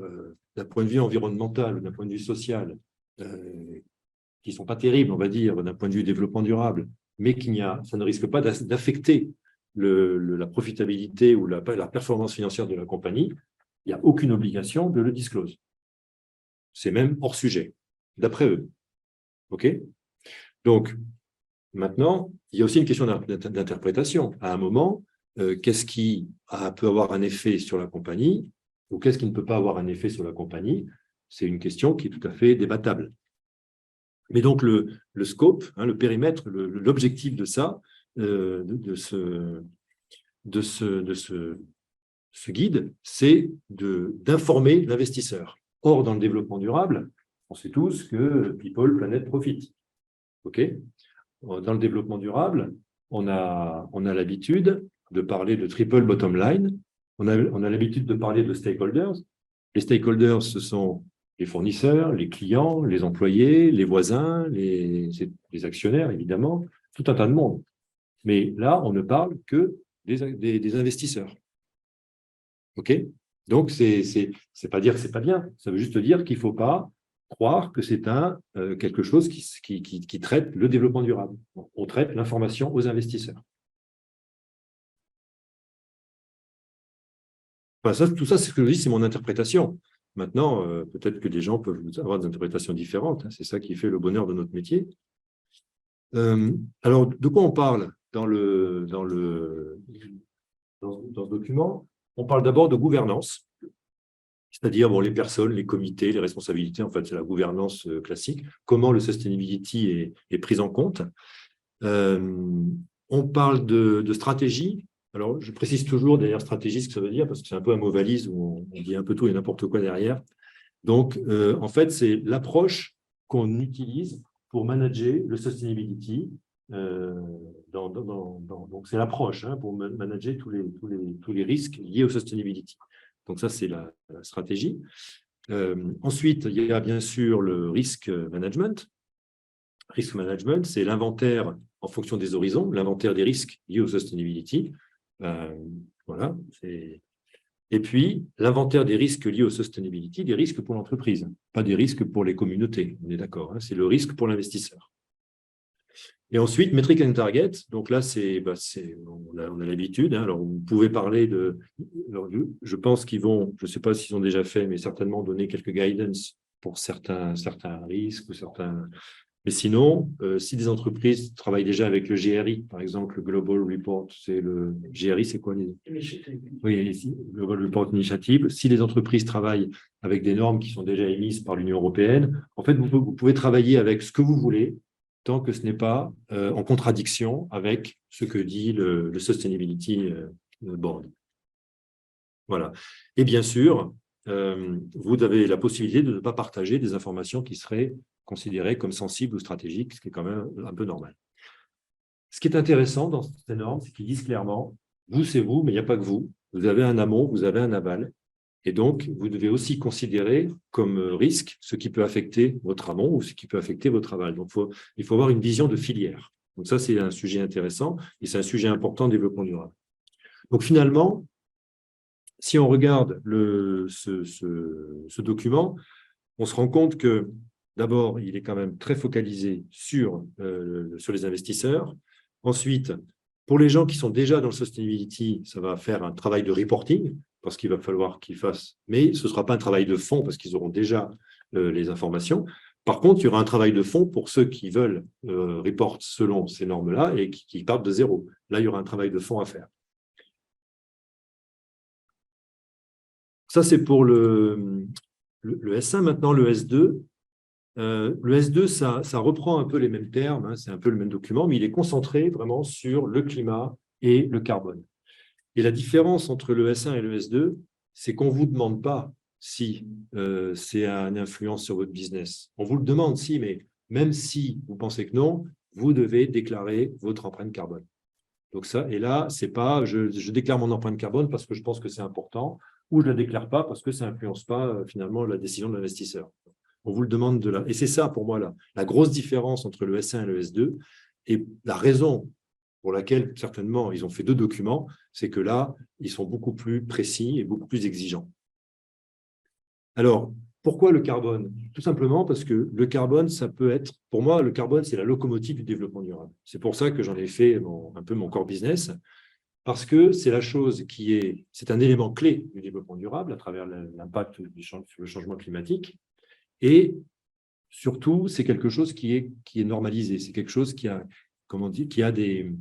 d'un point de vue environnemental ou d'un point de vue social, qui ne sont pas terribles, on va dire, d'un point de vue développement durable, mais ça ne risque pas d'affecter la profitabilité ou la performance financière de la compagnie, il n'y a aucune obligation de le disclose. C'est même hors sujet, d'après eux. OK? Donc, maintenant, il y a aussi une question d'interprétation. À un moment, qu'est-ce qui peut avoir un effet sur la compagnie ou qu'est-ce qui ne peut pas avoir un effet sur la compagnie? C'est une question qui est tout à fait débattable. Mais donc, le scope, le périmètre, l'objectif de ça, de ce guide, c'est d'informer l'investisseur. Or, dans le développement durable, on sait tous que people, planet, profit. OK? Dans le développement durable, on a l'habitude de parler de triple bottom line, on a l'habitude de parler de stakeholders. Les stakeholders, ce sont les fournisseurs, les clients, les employés, les voisins, les actionnaires, évidemment, tout un tas de monde. Mais là, on ne parle que des investisseurs. OK? Donc, c'est pas dire que c'est pas bien, ça veut juste dire qu'il ne faut pas croire que c'est quelque chose qui traite le développement durable. On traite l'information aux investisseurs. Enfin, tout ça, c'est ce que je dis, c'est mon interprétation. Maintenant, peut-être que des gens peuvent avoir des interprétations différentes. C'est ça qui fait le bonheur de notre métier. Alors, de quoi on parle dans ce document? On parle d'abord de gouvernance, c'est-à-dire les personnes, les comités, les responsabilités. En fait, c'est la gouvernance classique. Comment le sustainability est pris en compte. On parle de stratégie. Alors, je précise toujours derrière stratégie ce que ça veut dire, parce que c'est un peu un mot valise où on dit un peu tout et n'importe quoi derrière. Donc, en fait, c'est l'approche qu'on utilise pour manager le sustainability. Donc, c'est l'approche pour manager tous les risques liés au sustainability. Donc, ça, c'est la stratégie. Ensuite, il y a bien sûr le risk management. Risk management, c'est l'inventaire en fonction des horizons, l'inventaire des risques liés au sustainability. Voilà. Et puis, l'inventaire des risques liés au sustainability, des risques pour l'entreprise, pas des risques pour les communautés, on est d'accord, c'est le risque pour l'investisseur. Et ensuite, metric and target, donc là, on a l'habitude. Alors, vous pouvez parler de… Alors, je pense qu'ils vont, je ne sais pas s'ils ont déjà fait, mais certainement donner quelques guidance pour certains risques ou certains… Mais sinon, si des entreprises travaillent déjà avec le GRI, par exemple, le Global Report, c'est le GRI, c'est quoi Oui, Global Report Initiative. Si les entreprises travaillent avec des normes qui sont déjà émises par l'Union européenne, en fait, vous pouvez travailler avec ce que vous voulez, tant que ce n'est pas en contradiction avec ce que dit le Sustainability Board. Voilà. Et bien sûr, vous avez la possibilité de ne pas partager des informations qui seraient considérées comme sensibles ou stratégiques, ce qui est quand même un peu normal. Ce qui est intéressant dans ces normes, c'est qu'ils disent clairement, vous, c'est vous, mais il n'y a pas que vous. Vous avez un amont, vous avez un aval. Et donc, vous devez aussi considérer comme risque ce qui peut affecter votre amont ou ce qui peut affecter votre aval. Donc, il faut avoir une vision de filière. Donc, ça, c'est un sujet intéressant et c'est un sujet important de développement durable. Donc, finalement, si on regarde ce document, on se rend compte que, d'abord, il est quand même très focalisé sur les investisseurs. Ensuite, pour les gens qui sont déjà dans le sustainability, ça va faire un travail de reporting, parce qu'il va falloir qu'ils fassent, mais ce ne sera pas un travail de fond, parce qu'ils auront déjà les informations. Par contre, il y aura un travail de fond pour ceux qui veulent report selon ces normes-là et qui partent de zéro. Là, il y aura un travail de fond à faire. Ça, c'est pour le S1. Maintenant, le S2. Le S2, ça reprend un peu les mêmes termes, c'est un peu le même document, mais il est concentré vraiment sur le climat et le carbone. Et la différence entre le S1 et le S2, c'est qu'on ne vous demande pas si c'est une influence sur votre business. On vous le demande, mais même si vous pensez que non, vous devez déclarer votre empreinte carbone. Donc ça, et là, c'est pas je déclare mon empreinte carbone parce que je pense que c'est important, ou je ne la déclare pas parce que ça n'influence pas finalement la décision de l'investisseur. On vous le demande de là. Et c'est ça pour moi la grosse différence entre le S1 et le S2. Et la raison pour laquelle certainement ils ont fait 2 documents, c'est que là, ils sont beaucoup plus précis et beaucoup plus exigeants. Alors, pourquoi le carbone? Tout simplement parce que le carbone, ça peut être, pour moi, le carbone, c'est la locomotive du développement durable. C'est pour ça que j'en ai fait un peu mon core business, parce que c'est la chose c'est un élément clé du développement durable à travers l'impact sur le changement climatique. Et surtout, c'est quelque chose qui est normalisé. C'est quelque chose qui a, comment on dit, qui a des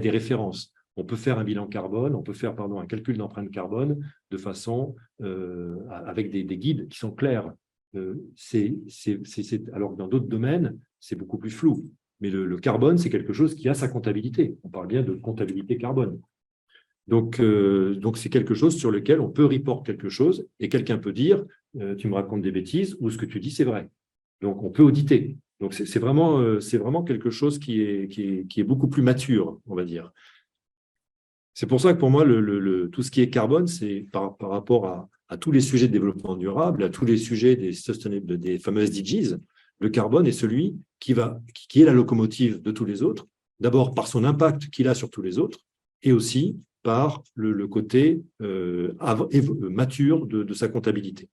références. On peut faire un bilan carbone, on peut faire un calcul d'empreinte carbone de façon avec des guides qui sont clairs. Alors que dans d'autres domaines, c'est beaucoup plus flou. Mais le carbone, c'est quelque chose qui a sa comptabilité. On parle bien de comptabilité carbone. Donc c'est quelque chose sur lequel on peut report quelque chose et quelqu'un peut dire tu me racontes des bêtises ou ce que tu dis, c'est vrai. Donc, on peut auditer. Donc, c'est vraiment quelque chose qui est beaucoup plus mature, on va dire. C'est pour ça que pour moi, tout ce qui est carbone, c'est par rapport à tous les sujets de développement durable, à tous les sujets des fameux SDGs, le carbone est celui qui est la locomotive de tous les autres, d'abord par son impact qu'il a sur tous les autres, et aussi par le côté mature de sa comptabilité.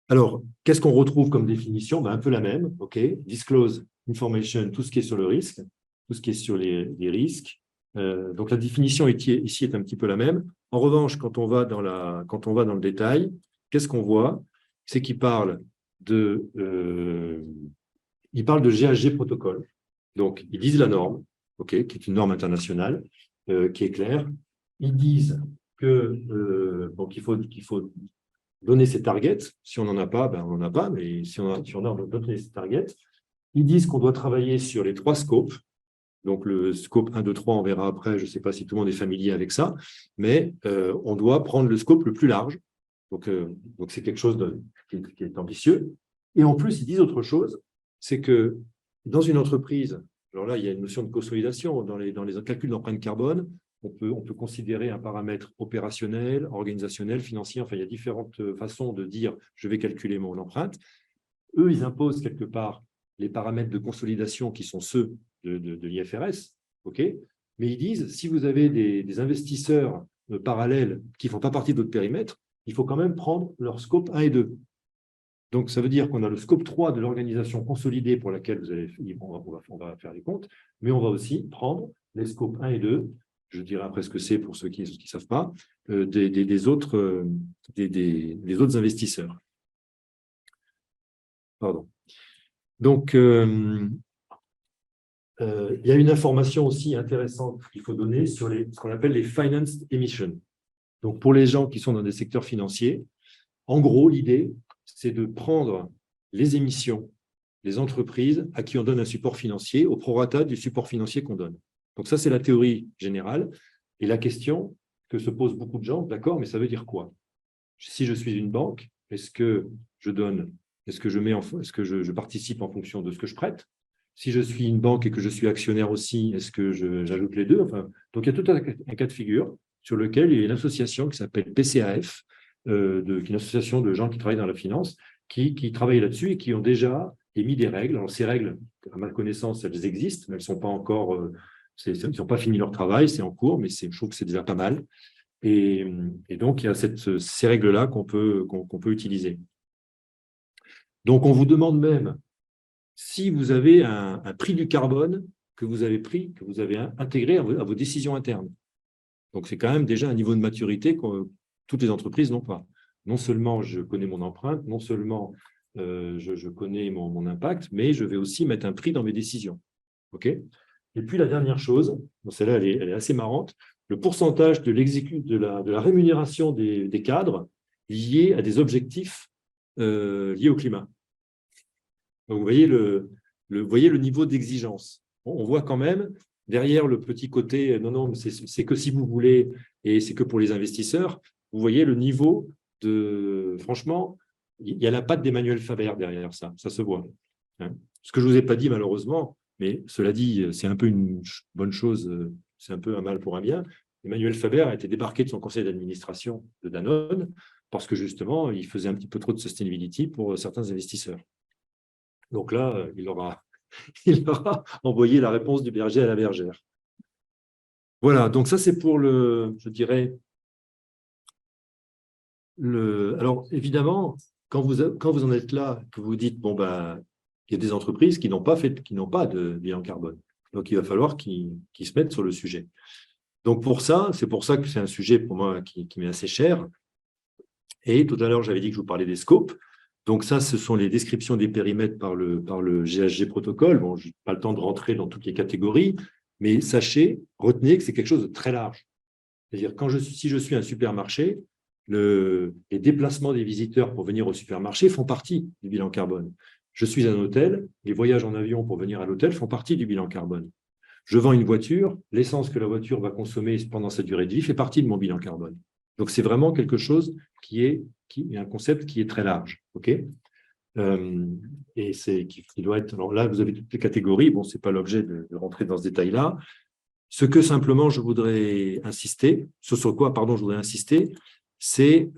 Alors, qu'est-ce qu'on retrouve comme définition? Un peu la même, OK. Disclose information, tout ce qui est sur le risque, tout ce qui est sur les risques. Donc, la définition ici est un petit peu la même. En revanche, quand on va dans le détail, qu'est-ce qu'on voit? C'est qu'il parle de GHG protocole. Donc, ils disent la norme, OK, qui est une norme internationale, qui est claire. Ils disent qu'il faut donner ses targets. Si on n'en a pas, on n'en a pas, mais si on a, on doit donner ses targets. Ils disent qu'on doit travailler sur les 3 scopes. Donc, le scope 1, 2, 3, on verra après, je ne sais pas si tout le monde est familier avec ça, mais on doit prendre le scope le plus large. Donc c'est quelque chose qui est ambitieux. Et en plus, ils disent autre chose, c'est que dans une entreprise, alors là, il y a une notion de consolidation dans les calculs d'empreinte carbone. On peut considérer un paramètre opérationnel, organisationnel, financier. Enfin, il y a différentes façons de dire je vais calculer mon empreinte. Eux, ils imposent quelque part les paramètres de consolidation qui sont ceux de l'IFRS. Okay, mais ils disent si vous avez des investisseurs parallèles qui ne font pas partie de votre périmètre, il faut quand même prendre leur scope 1 et 2. Donc, ça veut dire qu'on a le scope 3 de l'organisation consolidée pour laquelle on va faire les comptes, mais on va aussi prendre les scopes 1 et 2. Je dirais après ce que c'est pour ceux qui ne savent pas, des autres investisseurs. Pardon. Donc, il y a une information aussi intéressante qu'il faut donner sur ce qu'on appelle les financed emissions. Donc, pour les gens qui sont dans des secteurs financiers, en gros, l'idée, c'est de prendre les émissions, les entreprises à qui on donne un support financier au prorata du support financier qu'on donne. Donc ça, c'est la théorie générale. Et la question que se posent beaucoup de gens, d'accord, mais ça veut dire quoi? Si je suis une banque, est-ce que je participe en fonction de ce que je prête? Si je suis une banque et que je suis actionnaire aussi, est-ce que j'ajoute les deux? Enfin, donc, il y a tout un cas de figure sur lequel il y a une association qui s'appelle PCAF, qui est une association de gens qui travaillent dans la finance, qui travaillent là-dessus et qui ont déjà émis des règles. Alors, ces règles, à ma connaissance, elles existent, mais elles ne sont pas encore… ils n'ont pas fini leur travail, c'est en cours, mais je trouve que c'est déjà pas mal. Et donc, il y a ces règles-là qu'on peut utiliser. Donc, on vous demande même, si vous avez un prix du carbone que vous avez intégré à vos décisions internes. Donc, c'est quand même déjà un niveau de maturité que toutes les entreprises n'ont pas. Non seulement je connais mon empreinte, non seulement je connais mon impact, mais je vais aussi mettre un prix dans mes décisions. Okay. Et puis, la dernière chose, celle-là, elle est assez marrante, le pourcentage de la rémunération des cadres liés à des objectifs liés au climat. Donc, vous voyez le niveau d'exigence. On voit quand même, derrière le petit côté, non, c'est que si vous voulez, et c'est que pour les investisseurs, vous voyez le niveau de… Franchement, il y a la patte d'Emmanuel Faber derrière ça se voit. Ce que je ne vous ai pas dit, malheureusement, Mais cela dit, c'est un peu une bonne chose, c'est un peu un mal pour un bien. Emmanuel Faber a été débarqué de son conseil d'administration de Danone parce que justement, il faisait un petit peu trop de sustainability pour certains investisseurs. Donc là, il aura envoyé la réponse du berger à la bergère. Voilà, donc ça c'est pour je dirais, alors évidemment, quand vous en êtes là, que vous dites, bon ben, il y a des entreprises qui n'ont pas de bilan carbone. Donc il va falloir qu'ils se mettent sur le sujet. Donc c'est pour ça que c'est un sujet pour moi qui m'est assez cher. Et tout à l'heure, j'avais dit que je vous parlais des scopes. Donc ça, ce sont les descriptions des périmètres par le GHG protocole. Bon, je n'ai pas le temps de rentrer dans toutes les catégories, mais retenez que c'est quelque chose de très large. C'est-à-dire, si je suis un supermarché, les déplacements des visiteurs pour venir au supermarché font partie du bilan carbone. Je suis un hôtel, les voyages en avion pour venir à l'hôtel font partie du bilan carbone. Je vends une voiture, l'essence que la voiture va consommer pendant sa durée de vie fait partie de mon bilan carbone. Donc, c'est vraiment quelque chose qui est un concept qui est très large. Okay, et qui doit être. Alors là, vous avez toutes les catégories. Bon, ce n'est pas l'objet de rentrer dans ce détail-là. Ce que simplement je voudrais insister, c'est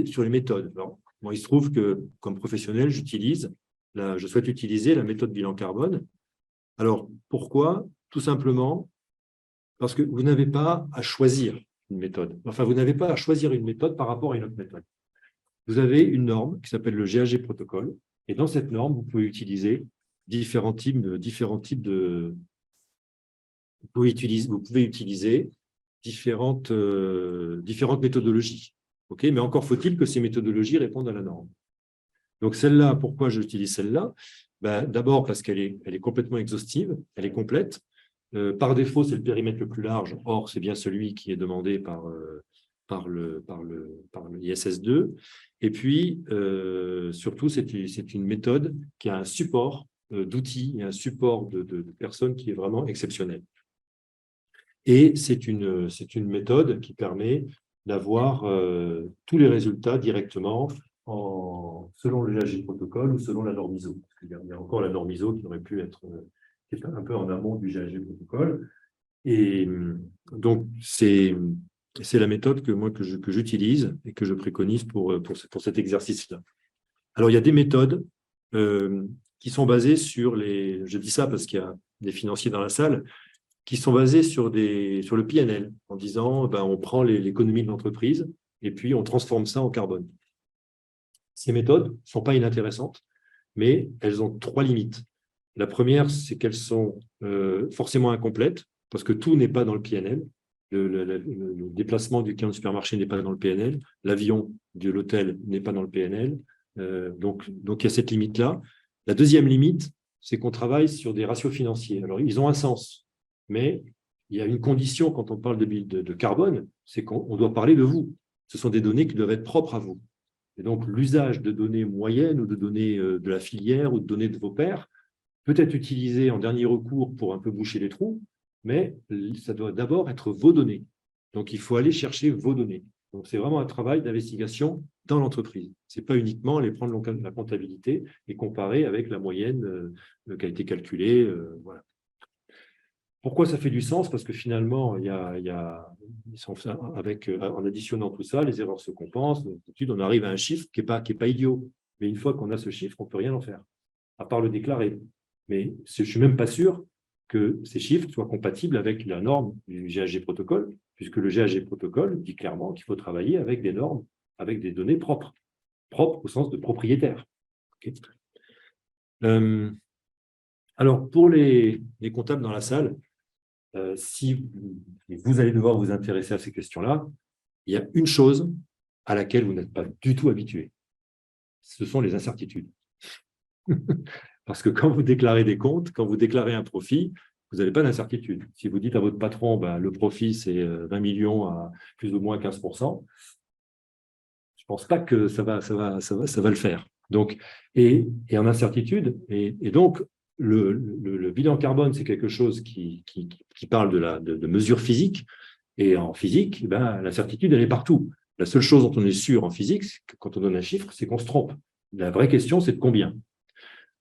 sur les méthodes. Alors, moi, il se trouve que, comme professionnel, je souhaite utiliser la méthode bilan carbone. Alors, pourquoi? Tout simplement parce que vous n'avez pas à choisir une méthode. Enfin, vous n'avez pas à choisir une méthode par rapport à une autre méthode. Vous avez une norme qui s'appelle le GHG protocole, et dans cette norme, vous pouvez utiliser différents types de... Vous pouvez utiliser différentes méthodologies. Okay, mais encore faut-il que ces méthodologies répondent à la norme. Donc celle-là, pourquoi j'utilise celle-là? D'abord parce qu'elle est complètement exhaustive, elle est complète. Par défaut, c'est le périmètre le plus large. Or, c'est bien celui qui est demandé par le ISS2. Et puis, surtout, c'est une méthode qui a un support d'outils et un support de personnes qui est vraiment exceptionnel. Et c'est une méthode qui permet d'avoir tous les résultats directement selon le GHG protocole ou selon la norme ISO. Il y a encore la norme ISO qui aurait pu être qui est un peu en amont du GHG protocole. Et donc, c'est la méthode que j'utilise et que je préconise pour cet exercice-là. Alors, il y a des méthodes qui sont basées sur je dis ça parce qu'il y a des financiers dans la salle, qui sont basées sur le PNL, en disant on prend l'économie de l'entreprise et puis on transforme ça en carbone. Ces méthodes ne sont pas inintéressantes, mais elles ont 3 limites. La première, c'est qu'elles sont forcément incomplètes, parce que tout n'est pas dans le PNL. Le déplacement du client de supermarché n'est pas dans le PNL. L'avion de l'hôtel n'est pas dans le PNL. Donc, il y a cette limite-là. La deuxième limite, c'est qu'on travaille sur des ratios financiers. Alors, ils ont un sens, mais il y a une condition quand on parle de carbone, c'est qu'on doit parler de vous. Ce sont des données qui doivent être propres à vous. Et donc, l'usage de données moyennes ou de données de la filière ou de données de vos pairs peut être utilisé en dernier recours pour un peu boucher les trous, mais ça doit d'abord être vos données. Donc, il faut aller chercher vos données. Donc, c'est vraiment un travail d'investigation dans l'entreprise. Ce n'est pas uniquement aller prendre la comptabilité et comparer avec la moyenne qui a été calculée. Voilà. Pourquoi ça fait du sens? Parce que finalement, en additionnant tout ça, les erreurs se compensent. D'habitude, on arrive à un chiffre qui n'est pas idiot. Mais une fois qu'on a ce chiffre, on ne peut rien en faire, à part le déclarer. Mais je ne suis même pas sûr que ces chiffres soient compatibles avec la norme du GHG protocole, puisque le GHG protocole dit clairement qu'il faut travailler avec des normes, avec des données propres au sens de propriétaire. Okay. Alors, pour les comptables dans la salle, si vous allez devoir vous intéresser à ces questions-là, il y a une chose à laquelle vous n'êtes pas du tout habitué. Ce sont les incertitudes. Parce que quand vous déclarez des comptes, quand vous déclarez un profit, vous n'avez pas d'incertitude. Si vous dites à votre patron, le profit, c'est 20 millions à plus ou moins 15%, je ne pense pas que ça va le faire. Donc, et en incertitude, et donc, le bilan carbone, c'est quelque chose qui parle de mesures physiques. Et en physique, l'incertitude, elle est partout. La seule chose dont on est sûr en physique, quand on donne un chiffre, c'est qu'on se trompe. La vraie question, c'est de combien.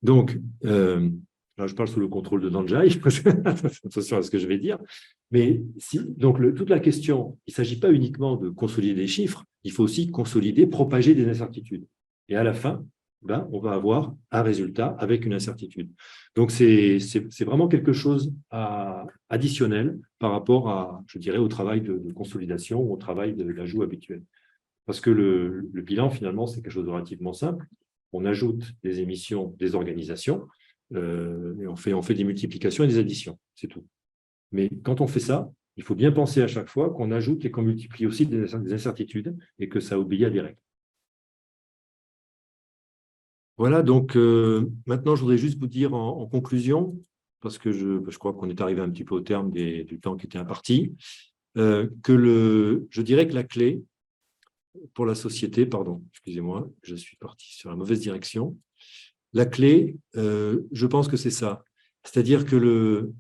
Donc, là je parle sous le contrôle de Danjai, attention à ce que je vais dire, mais donc toute la question, il ne s'agit pas uniquement de consolider des chiffres, il faut aussi consolider, propager des incertitudes. Et à la fin, on va avoir un résultat avec une incertitude. Donc, c'est vraiment quelque chose additionnel par rapport à, je dirais, au travail de consolidation, au travail d'ajout habituel. Parce que le bilan, finalement, c'est quelque chose de relativement simple. On ajoute des émissions des organisations, et on fait des multiplications et des additions, c'est tout. Mais quand on fait ça, il faut bien penser à chaque fois qu'on ajoute et qu'on multiplie aussi des incertitudes et que ça obéit à des règles. Voilà, donc maintenant, je voudrais juste vous dire en conclusion, parce que je crois qu'on est arrivé un petit peu au terme du temps qui était imparti, je dirais que la clé pour la société, pardon, excusez-moi, je suis parti sur la mauvaise direction. La clé, je pense que c'est ça. C'est-à-dire que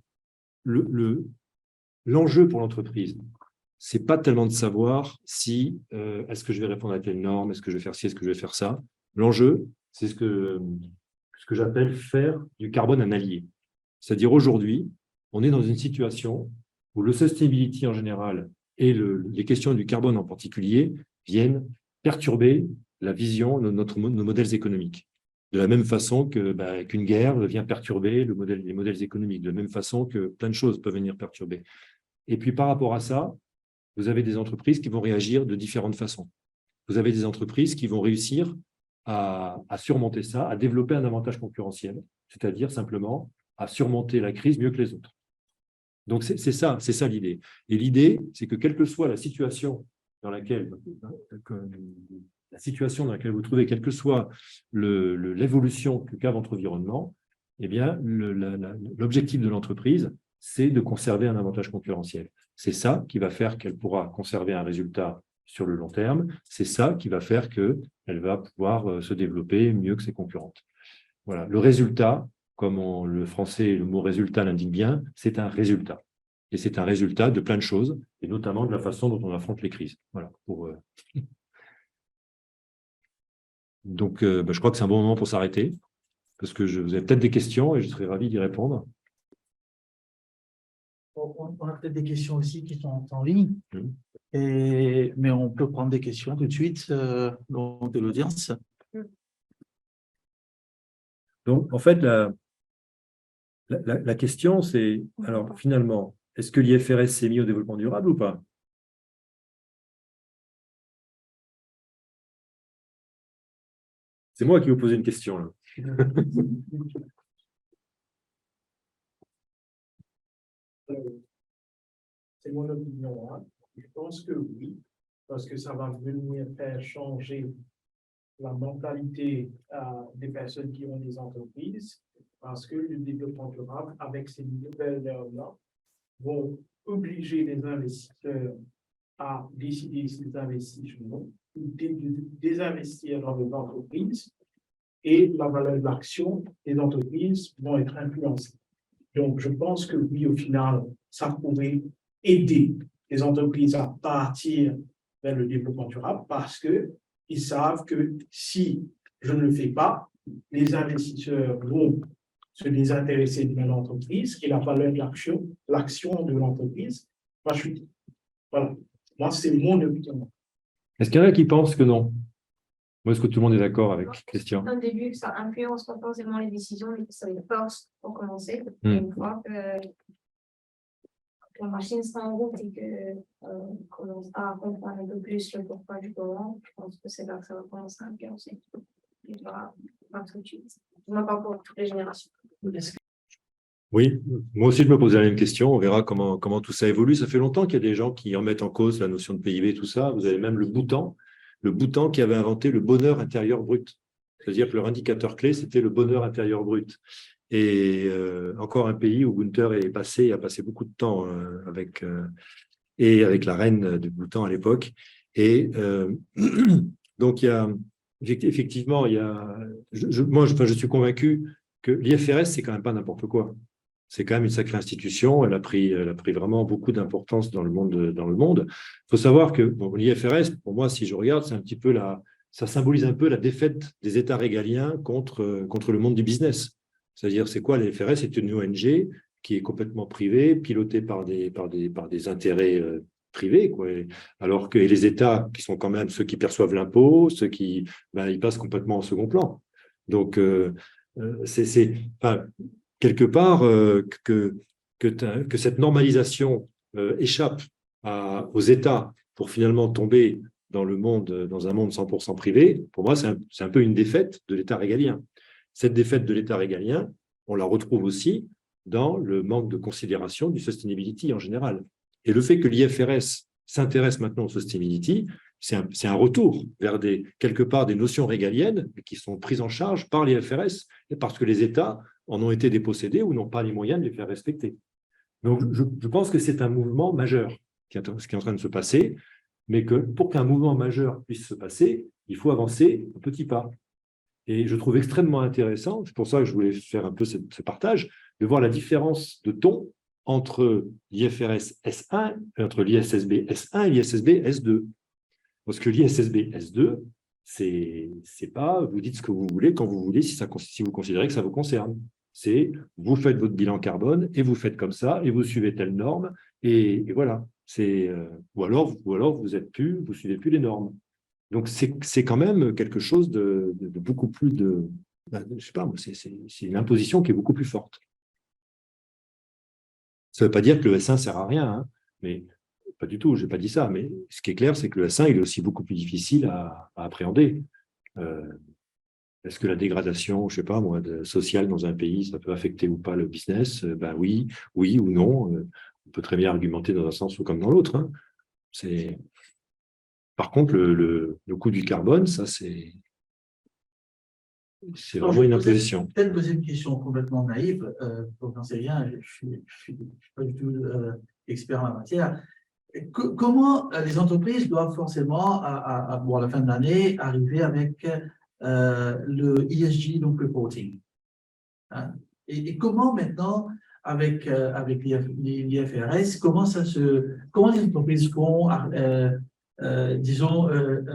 l'enjeu pour l'entreprise, ce n'est pas tellement de savoir si est-ce que je vais répondre à telle norme, est-ce que je vais faire ci, est-ce que je vais faire ça. L'enjeu, c'est ce que j'appelle faire du carbone un allié. C'est-à-dire aujourd'hui, on est dans une situation où le sustainability en général et les questions du carbone en particulier viennent perturber la vision de nos modèles économiques. De la même façon qu'une guerre vient perturber les modèles économiques, de la même façon que plein de choses peuvent venir perturber. Et puis par rapport à ça, vous avez des entreprises qui vont réagir de différentes façons. Vous avez des entreprises qui vont réussir à surmonter ça, à développer un avantage concurrentiel, c'est-à-dire simplement à surmonter la crise mieux que les autres. Donc, c'est ça l'idée. Et l'idée, c'est que quelle que soit la situation dans laquelle vous trouvez, quelle que soit l'évolution que qu'a votre environnement, eh bien, l'objectif de l'entreprise, c'est de conserver un avantage concurrentiel. C'est ça qui va faire qu'elle pourra conserver un résultat sur le long terme. C'est ça qui va faire qu'elle va pouvoir se développer mieux que ses concurrentes. Voilà. Le résultat, comme le français, le mot résultat l'indique bien, c'est un résultat. Et c'est un résultat de plein de choses, et notamment de la façon dont on affronte les crises. Voilà. Donc, je crois que c'est un bon moment pour s'arrêter, parce que vous avez peut-être des questions et je serais ravi d'y répondre. On a peut-être des questions aussi qui sont en ligne, mais on peut prendre des questions tout de suite de l'audience. Donc, en fait, la question, c'est, alors finalement, est-ce que l'IFRS s'est mis au développement durable ou pas? C'est moi qui vous pose une question, là. C'est mon opinion, hein. Je pense que oui, parce que ça va venir faire changer la mentalité des personnes qui ont des entreprises, parce que le développement durable, avec ces nouvelles normes-là, vont obliger les investisseurs à décider s'ils investissent ou non, ou désinvestir dans les entreprises, et la valeur de l'action des entreprises vont être influencées. Donc, je pense que oui, au final, ça pourrait aider les entreprises à partir vers le développement durable parce qu'ils savent que si je ne le fais pas, les investisseurs vont se désintéresser de l'entreprise et la valeur de l'action de l'entreprise va chuter. Voilà. Moi, c'est mon opinion. Est-ce qu'il y en a qui pensent que non? Ou est-ce que tout le monde est d'accord avec Christian? Au début, ça influence pas forcément les décisions, mais ça les force pour commencer. Une fois que la machine sera en route et qu'on commence à comprendre un peu plus le pourquoi du comment, je pense que c'est là que ça va commencer à influencer. Et pas tout de suite. Non, pas pour toutes les générations. Oui, moi aussi je me posais la même question. On verra comment tout ça évolue. Ça fait longtemps qu'il y a des gens qui remettent en cause la notion de PIB, tout ça. Vous avez même le Bhoutan qui avait inventé le bonheur intérieur brut. C'est-à-dire que leur indicateur clé, c'était le bonheur intérieur brut. Et encore un pays où Gunther a passé beaucoup de temps avec la reine du Bhoutan à l'époque. Et donc, effectivement, je suis convaincu que l'IFRS, c'est quand même pas n'importe quoi. C'est quand même une sacrée institution. Elle a pris vraiment beaucoup d'importance dans le monde. Il faut savoir que l'IFRS, pour moi, si je regarde, c'est un petit peu ça symbolise un peu la défaite des États régaliens contre le monde du business. C'est-à-dire, c'est quoi l'IFRS? C'est une ONG qui est complètement privée, pilotée par des intérêts privés, quoi. Alors que les États, qui sont quand même ceux qui perçoivent l'impôt, ceux qui, ils passent complètement au second plan. Donc, enfin, quelque part, que cette normalisation échappe aux États pour finalement tomber dans un monde 100% privé, pour moi, c'est un peu une défaite de l'État régalien. Cette défaite de l'État régalien, on la retrouve aussi dans le manque de considération du sustainability en général. Et le fait que l'IFRS s'intéresse maintenant au sustainability, c'est un retour vers quelque part des notions régaliennes qui sont prises en charge par l'IFRS parce que les États en ont été dépossédés ou n'ont pas les moyens de les faire respecter. Donc, je pense que c'est un mouvement majeur qui est en train de se passer, mais que pour qu'un mouvement majeur puisse se passer, il faut avancer un petit pas. Et je trouve extrêmement intéressant, c'est pour ça que je voulais faire un peu ce partage, de voir la différence de ton entre l'IFRS S1, entre l'ISSB S1 et l'ISSB S2. Parce que l'ISSB S2, c'est pas vous dites ce que vous voulez quand vous voulez si vous considérez que ça vous concerne. C'est vous faites votre bilan carbone et vous faites comme ça et vous suivez telle norme et voilà. Ou alors vous suivez plus les normes. Donc c'est quand même quelque chose de beaucoup plus je sais pas, c'est une imposition qui est beaucoup plus forte. Ça ne veut pas dire que le S1 sert à rien, hein, mais pas du tout, je n'ai pas dit ça, mais ce qui est clair, c'est que le S1, il est aussi beaucoup plus difficile à appréhender. Est-ce que la dégradation, je ne sais pas moi, sociale dans un pays, ça peut affecter ou pas le business? Oui ou non. On peut très bien argumenter dans un sens ou comme dans l'autre. Hein. Par contre, le coût du carbone, ça, c'est vraiment une imposition. Peut-être poser une question complètement naïve, donc j'en sais rien, je ne suis pas du tout expert en la matière. Comment les entreprises doivent forcément, à la fin de l'année, arriver avec le ESG, donc reporting, hein? Et comment maintenant, avec l'IFRS, comment les entreprises font,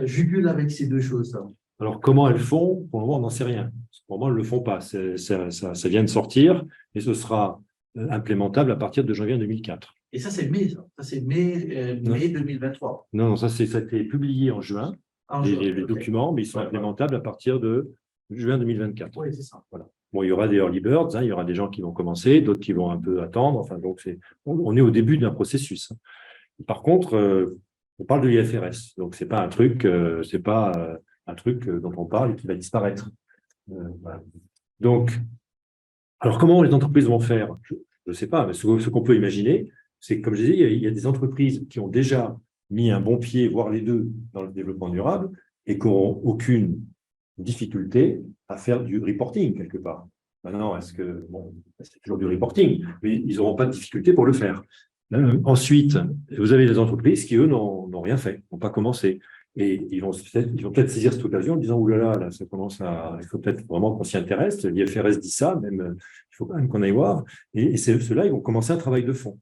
jugulent avec ces deux choses-là? Alors, comment elles font? Pour le moment, on n'en sait rien. Pour le moment, elles ne le font pas. Ça vient de sortir et ce sera implémentable à partir de janvier 2004. Et ça, c'est mai, ça. Ça, c'est mai 2023. Non, ça a été publié en juin, les documents, mais ils sont implémentables à partir de juin 2024. Oui, c'est ça. Voilà. Bon, il y aura des early birds, hein, il y aura des gens qui vont commencer, d'autres qui vont un peu attendre. Enfin, donc, on est au début d'un processus. Par contre, on parle de l'IFRS, donc c'est pas un truc, dont on parle et qui va disparaître. Voilà. Donc, alors comment les entreprises vont faire? Je ne sais pas, mais ce qu'on peut imaginer, c'est que, comme je disais, il y a des entreprises qui ont déjà mis un bon pied, voire les deux, dans le développement durable et qui n'auront aucune difficulté à faire du reporting quelque part. Maintenant, c'est toujours du reporting, mais ils n'auront pas de difficulté pour le faire. Ensuite, vous avez des entreprises qui, eux, n'ont rien fait, n'ont pas commencé. Et ils vont peut-être saisir cette occasion en disant « Oulala, là, ça commence il faut peut-être vraiment qu'on s'y intéresse. L'IFRS dit ça, même, il faut quand même qu'on aille voir. » Et ceux-là, ils vont commencer un travail de fond.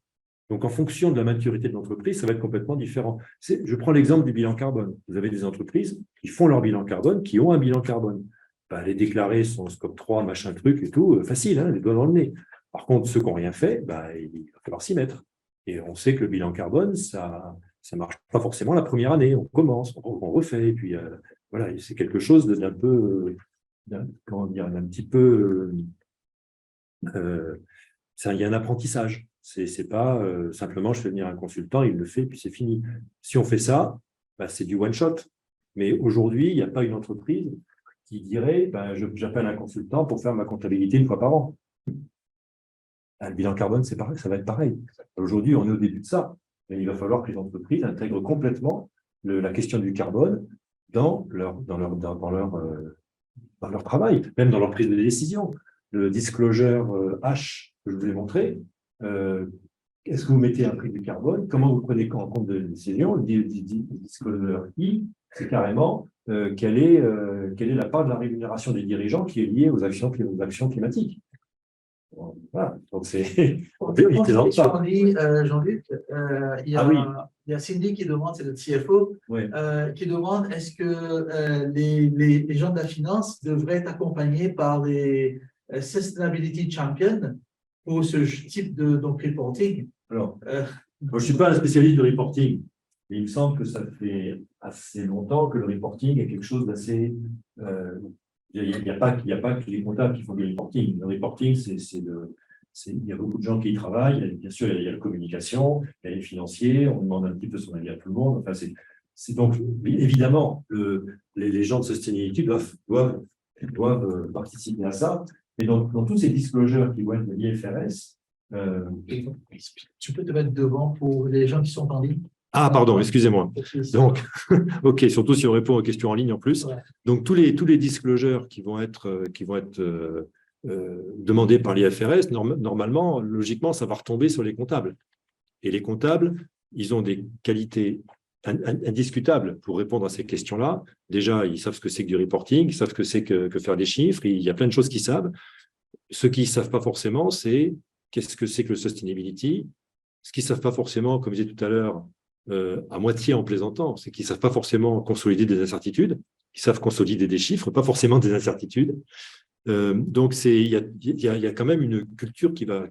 Donc, en fonction de la maturité de l'entreprise, ça va être complètement différent. Je prends l'exemple du bilan carbone. Vous avez des entreprises qui font leur bilan carbone, qui ont un bilan carbone. Les déclarer son scope 3, machin truc et tout, facile, hein, les doigts dans le nez. Par contre, ceux qui n'ont rien fait, il va falloir s'y mettre. Et on sait que le bilan carbone, ça ne marche pas forcément la première année. On commence, on refait, et puis voilà, c'est quelque chose d'un peu, comment dire, d'un petit peu, il y a un apprentissage. C'est pas simplement je fais venir un consultant, il le fait, puis c'est fini. Si on fait ça, c'est du one shot. Mais aujourd'hui, il n'y a pas une entreprise qui dirait j'appelle un consultant pour faire ma comptabilité une fois par an. Le bilan carbone, c'est pareil, ça va être pareil. Aujourd'hui, on est au début de ça. Mais il va falloir que les entreprises intègrent complètement la question du carbone dans leur travail, même dans leur prise de décision. Le disclosure H que je vous ai montré, est-ce que vous mettez un prix du carbone? Comment vous prenez en compte de la décision? Le disclosure I, c'est carrément quelle est la part de la rémunération des dirigeants qui est liée aux actions climatiques. Voilà, donc c'est. Jean-Luc, il y a Cindy qui demande, c'est le CFO, qui demande est-ce que les gens de la finance devraient être accompagnés par des Sustainability Champion pour ce type de donc, reporting. Alors, Euh, moi, je ne suis pas un spécialiste de reporting, mais il me semble que ça fait assez longtemps que le reporting est quelque chose d'assez. Il n'y a pas que les comptables qui font du reporting. Le reporting, il y a beaucoup de gens qui y travaillent. Bien sûr, il y a la communication, il y a les financiers, on demande un petit peu son avis à tout le monde. Enfin, c'est donc, évidemment, les gens de sustainability doivent participer à ça. Mais dans tous ces disclosures qui vont être de l'IFRS, tu peux te mettre devant pour les gens qui sont en ligne. Ah, pardon, excusez-moi. Donc, OK, surtout si on répond aux questions en ligne en plus. Ouais. Donc, tous les disclosures qui vont être demandés par l'IFRS, normalement, logiquement, ça va retomber sur les comptables. Et les comptables, ils ont des qualités indiscutables pour répondre à ces questions-là. Déjà, ils savent ce que c'est que du reporting, ils savent ce que c'est que faire des chiffres, il y a plein de choses qu'ils savent. Ce qu'ils ne savent pas forcément, c'est qu'est-ce que c'est que le sustainability. Ce qu'ils ne savent pas forcément, comme je disais tout à l'heure, à moitié en plaisantant, c'est qu'ils ne savent pas forcément consolider des incertitudes, ils savent consolider des chiffres, pas forcément des incertitudes. Donc, il y a quand même une culture qui va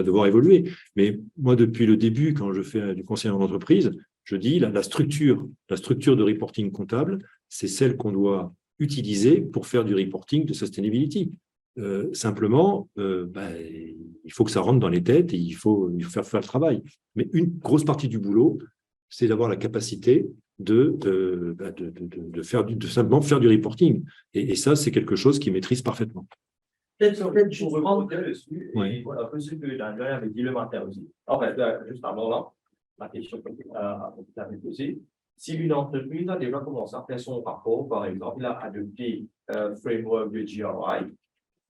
devoir évoluer. Mais moi, depuis le début, quand je fais du conseil en entreprise, je dis la structure de reporting comptable, c'est celle qu'on doit utiliser pour faire du reporting de sustainability. Simplement, il faut que ça rentre dans les têtes et il faut faire le travail. Mais une grosse partie du boulot, c'est d'avoir la capacité de simplement faire du reporting. Et ça, c'est quelque chose qu'ils maîtrisent parfaitement. Peut-être je Pour prends- rebondir dessus, Oui. et un peu ce que Daniel avait dit le matin aussi. En fait, juste avant là, la question que tu avais posée, si une entreprise a déjà commencé à faire son rapport, par exemple, il a adopté un framework de GRI,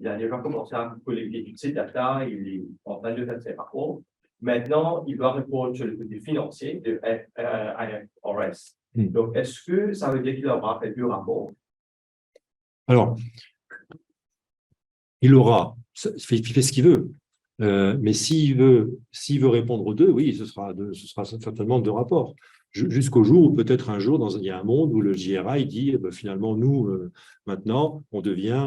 il a déjà commencé à collecter toutes ces data, il est en train de faire ses rapports. Maintenant, il doit répondre sur le côté financier de IFRS. Donc, est-ce que ça veut dire qu'il aura fait deux rapports? Alors, il fait ce qu'il veut. Mais s'il veut répondre aux deux, oui, ce sera certainement deux rapports. Jusqu'au jour où peut-être un jour, il y a un monde où le JRI dit finalement, nous, maintenant, on devient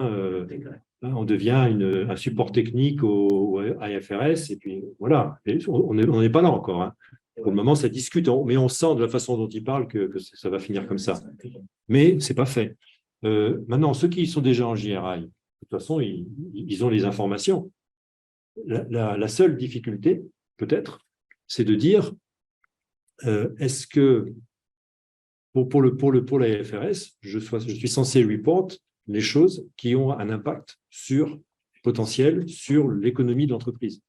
un support technique au IFRS, et puis voilà. Et on n'est pas là encore. Hein. Pour le moment, ça discute, mais on sent de la façon dont il parle que ça va finir comme ça. Mais ce n'est pas fait. Maintenant, ceux qui sont déjà en JRI, de toute façon, ils ont les informations. La seule difficulté, peut-être, c'est de dire est-ce que pour la IFRS, je suis censé report les choses qui ont un impact potentiel sur l'économie de l'entreprise.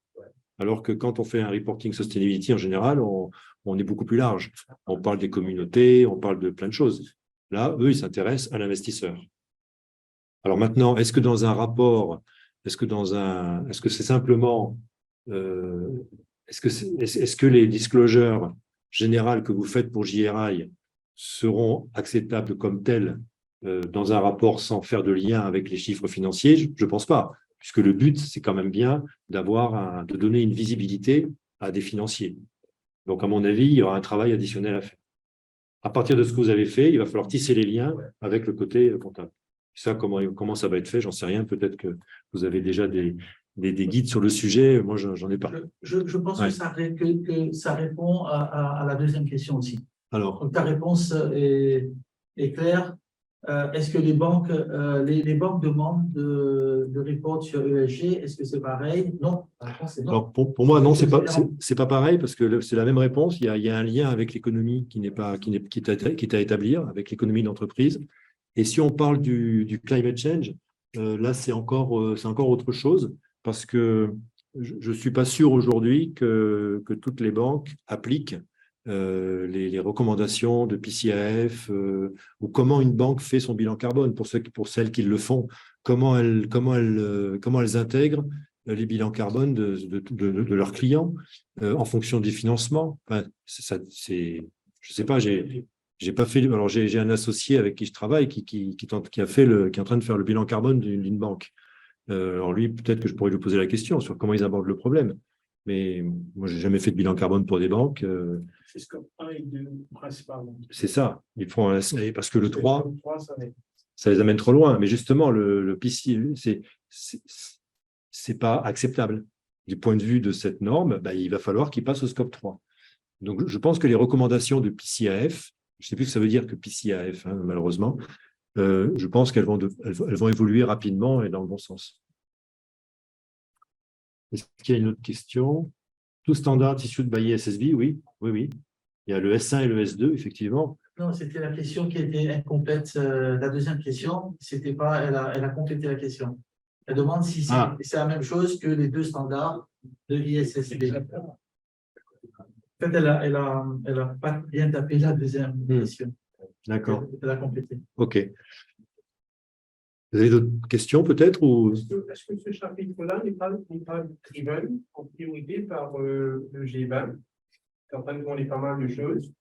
Alors que quand on fait un reporting sustainability, en général, on est beaucoup plus large. On parle des communautés, on parle de plein de choses. Là, eux, ils s'intéressent à l'investisseur. Alors maintenant, est-ce que dans un rapport, est-ce que c'est simplement, est-ce que les disclosures générales que vous faites pour JRI seront acceptables comme telles dans un rapport sans faire de lien avec les chiffres financiers? Je ne pense pas, puisque le but, c'est quand même bien de donner une visibilité à des financiers. Donc, à mon avis, il y aura un travail additionnel à faire. À partir de ce que vous avez fait, il va falloir tisser les liens avec le côté comptable. Ça, comment ça va être fait, j'en sais rien. Peut-être que vous avez déjà des guides sur le sujet. Moi, j'en ai pas. Je pense que ça répond à la deuxième question aussi. Alors, Donc, ta réponse est claire. Est-ce que les banques demandent de report sur ESG? Est-ce que c'est pareil? Non. La réponse est non. alors pour moi, non, c'est pas pareil parce que c'est la même réponse. Il y a un lien avec l'économie qui est à établir, avec l'économie d'entreprise. Et si on parle du climate change, là, c'est encore autre chose parce que je ne suis pas sûr aujourd'hui que toutes les banques appliquent les recommandations de PCAF ou comment une banque fait son bilan carbone pour celles qui le font, comment elles intègrent les bilans carbone de leurs clients en fonction des financements. Enfin, je ne sais pas, j'ai pas fait. Alors j'ai un associé avec qui je travaille qui est en train de faire le bilan carbone d'une banque. Alors lui, peut-être que je pourrais lui poser la question sur comment ils abordent le problème. Mais moi, j'ai jamais fait de bilan carbone pour des banques. C'est scope 1 et 2 principalement. C'est ça. Ils font parce que le 3, ça ça les amène trop loin. Mais justement, le PC, c'est pas acceptable. Du point de vue de cette norme, il va falloir qu'il passe au scope 3. Donc, je pense que les recommandations de PCAF, je ne sais plus ce que ça veut dire que PCAF, hein, malheureusement, je pense qu'elles vont évoluer rapidement et dans le bon sens. Est-ce qu'il y a une autre question? Tout standard issued by ISSB, oui. Il y a le S1 et le S2, effectivement. Non, c'était la question qui était incomplète. La deuxième question, c'était pas, elle a complété la question. Elle demande si c'est la même chose que les deux standards de l'ISSB. En fait, elle a pas bien tapé la deuxième question. D'accord. Elle a complété. OK. Vous avez d'autres questions peut-être ou... Est-ce que ce chapitre-là n'est pas driven en priorité par le G20? C'est en train de demander pas mal de choses.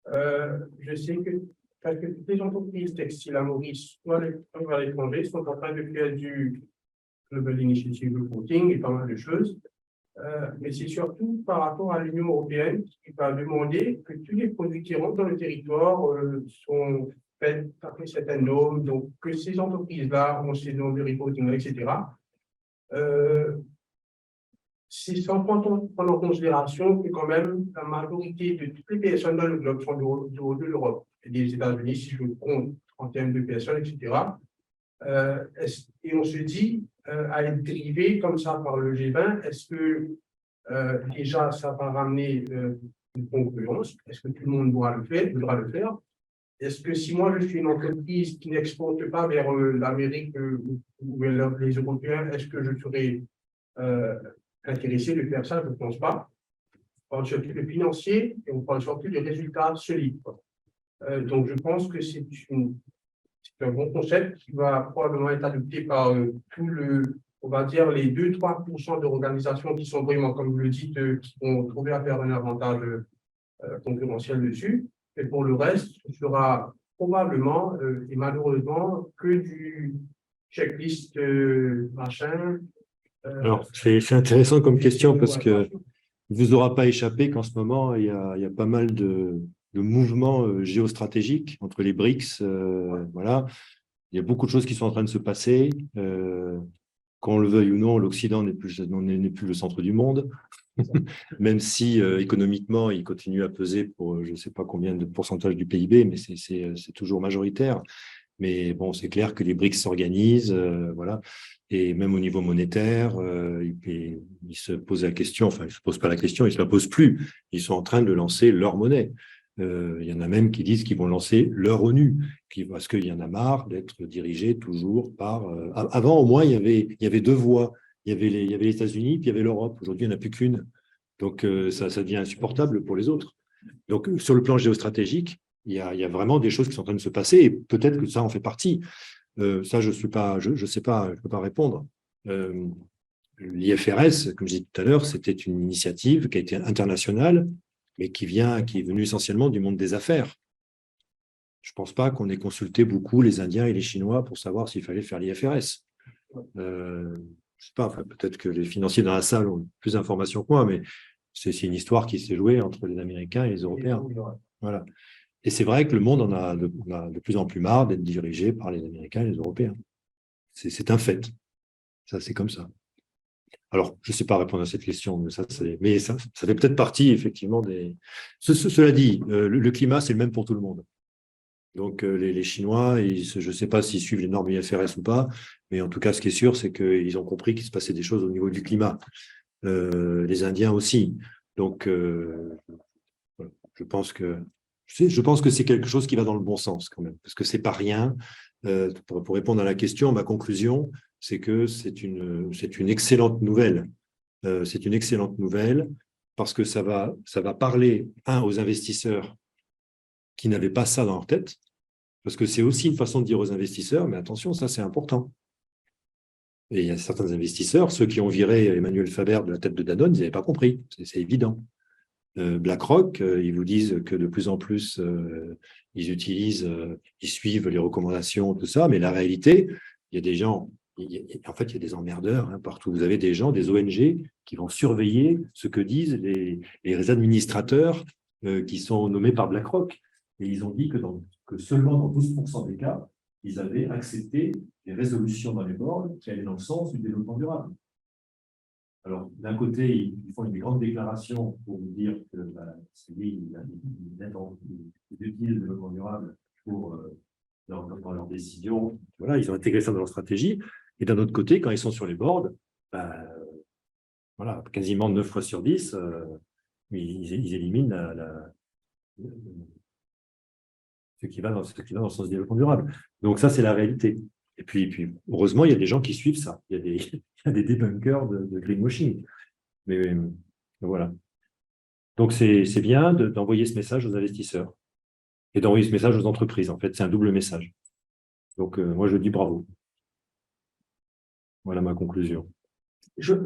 Je sais que toutes les entreprises textiles à Maurice, soit à l'étranger, sont en train de faire du Global Initiative Reporting et pas mal de choses. Mais c'est surtout par rapport à l'Union européenne qui va demander que tous les produits qui rentrent dans le territoire sont faits après certaines normes, donc que ces entreprises-là ont ces normes de reporting, etc. C'est sans prendre en considération que quand même la majorité de toutes les personnes dans le globe sont de l'Europe et des États-Unis, si je compte en termes de personnes, etc. Et on se dit, à être dérivé comme ça par le G20, est-ce que déjà ça va ramener une concurrence? Est-ce que tout le monde voudra le faire? Est-ce que si moi je suis une entreprise qui n'exporte pas vers l'Amérique ou vers les Européens, est-ce que je serai intéressé de faire ça? Je ne pense pas. On parle surtout de financier et on parle surtout de résultats solides. Donc je pense que c'est un bon concept qui va probablement être adopté par on va dire, les 2-3% d'organisations qui sont vraiment, comme vous le dites, qui vont trouver à faire un avantage concurrentiel dessus. Et pour le reste, ce sera probablement et malheureusement que du checklist machin. Alors, c'est intéressant comme question parce que il ne vous aura pas échappé qu'en ce moment, il y a pas mal de mouvements géostratégiques entre les BRICS. Voilà. Il y a beaucoup de choses qui sont en train de se passer. Qu'on le veuille ou non, l'Occident n'est plus le centre du monde, même si économiquement, il continue à peser pour je ne sais pas combien de pourcentage du PIB, mais c'est toujours majoritaire. Mais bon, c'est clair que les BRICS s'organisent, voilà. Et même au niveau monétaire, ils se posent la question, enfin, ils ne se posent pas la question, ils ne se la posent plus. Ils sont en train de lancer leur monnaie. Il y en a même qui disent qu'ils vont lancer leur ONU, parce qu'il y en a marre d'être dirigé toujours par… Avant, au moins, il y avait deux voies. Il y avait les États-Unis, puis il y avait l'Europe. Aujourd'hui, il n'y en a plus qu'une. Donc, ça devient insupportable pour les autres. Donc, sur le plan géostratégique, il y a vraiment des choses qui sont en train de se passer, et peut-être que ça en fait partie. Ça, je sais pas, je ne peux pas répondre. L'IFRS, comme je disais tout à l'heure, c'était une initiative qui a été internationale, mais qui est venue essentiellement du monde des affaires. Je ne pense pas qu'on ait consulté beaucoup les Indiens et les Chinois pour savoir s'il fallait faire l'IFRS. Je ne sais pas, enfin, peut-être que les financiers dans la salle ont plus d'informations que moi, mais c'est une histoire qui s'est jouée entre les Américains et les Européens. Voilà. Et c'est vrai que le monde on a de plus en plus marre d'être dirigé par les Américains et les Européens. C'est un fait. Ça, c'est comme ça. Alors, je ne sais pas répondre à cette question, mais ça fait peut-être partie, effectivement, des… Cela dit, le climat, c'est le même pour tout le monde. Donc, les Chinois, je ne sais pas s'ils suivent les normes IFRS ou pas, mais en tout cas, ce qui est sûr, c'est qu'ils ont compris qu'il se passait des choses au niveau du climat. Les Indiens aussi. Donc, voilà, je pense que c'est quelque chose qui va dans le bon sens quand même, parce que c'est pas rien. Pour répondre à la question, ma conclusion, c'est que c'est une excellente nouvelle. C'est une excellente nouvelle parce que ça va parler, aux investisseurs qui n'avaient pas ça dans leur tête, parce que c'est aussi une façon de dire aux investisseurs, mais attention, ça c'est important. Et il y a certains investisseurs, ceux qui ont viré Emmanuel Faber de la tête de Danone, ils n'avaient pas compris, c'est évident. BlackRock, ils vous disent que de plus en plus, ils suivent les recommandations, tout ça, mais la réalité, il y a des gens, en fait, il y a des emmerdeurs partout. Vous avez des gens, des ONG qui vont surveiller ce que disent les administrateurs qui sont nommés par BlackRock. Et ils ont dit que seulement dans 12% des cas, ils avaient accepté les résolutions dans les boards qui allaient dans le sens du développement durable. Alors, d'un côté, ils font une grande déclaration pour dire que c'est lui, ils utilisent le développement durable pour, dans leurs décisions. Voilà, ils ont intégré ça dans leur stratégie. Et d'un autre côté, quand ils sont sur les boards, voilà, quasiment 9 fois sur 10, ils éliminent ce qui va dans le sens du développement durable. Donc ça, c'est la réalité. Et puis, heureusement, il y a des gens qui suivent ça. Il y a des débunkers de greenwashing. Mais voilà. Donc, c'est bien d'envoyer ce message aux investisseurs et d'envoyer ce message aux entreprises. En fait, c'est un double message. Donc, moi, je dis bravo. Voilà ma conclusion. Je n'ai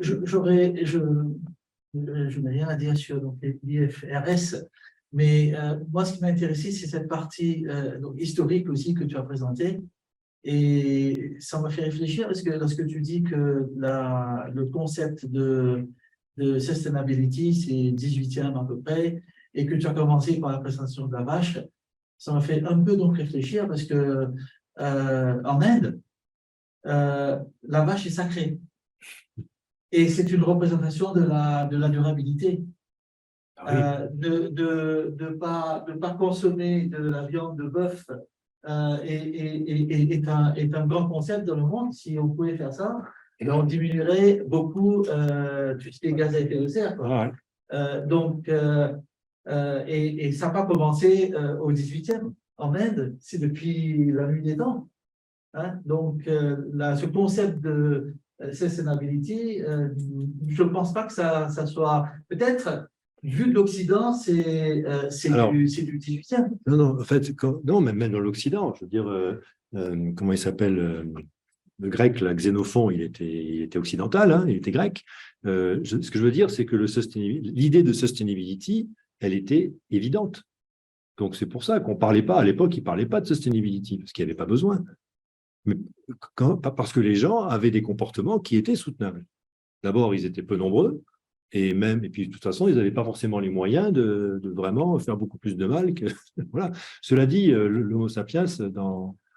rien à dire sur donc, l'IFRS, mais moi, ce qui m'a intéressé, c'est cette partie donc, historique aussi que tu as présentée. Et ça m'a fait réfléchir parce que lorsque tu dis que le concept de sustainability, c'est 18e à peu près, et que tu as commencé par la présentation de la vache, ça m'a fait un peu donc réfléchir parce que en Inde, la vache est sacrée. Et c'est une représentation de la durabilité. De pas consommer de la viande de bœuf est un grand concept dans le monde. Si on pouvait faire ça, on diminuerait beaucoup tous les gaz à effet de serre. Et ça n'a pas commencé au 18e en Inde, c'est depuis la nuit des temps. Hein? Donc, ce concept de sustainability, je ne pense pas que ça soit… Peut-être, vu de l'Occident, c'est du 18e. Non, en fait, non, même dans l'Occident, je veux dire, comment il s'appelle le grec, là, Xénophon, il était occidental, hein, il était grec. Ce que je veux dire, c'est que l'idée de sustainability, elle était évidente. Donc, c'est pour ça qu'on ne parlait pas, à l'époque, ils ne parlaient pas de sustainability, parce qu'il n'y avait pas besoin. Mais parce que les gens avaient des comportements qui étaient soutenables. D'abord, ils étaient peu nombreux, et puis de toute façon, ils n'avaient pas forcément les moyens de vraiment faire beaucoup plus de mal que… Voilà. Cela dit, l'Homo sapiens,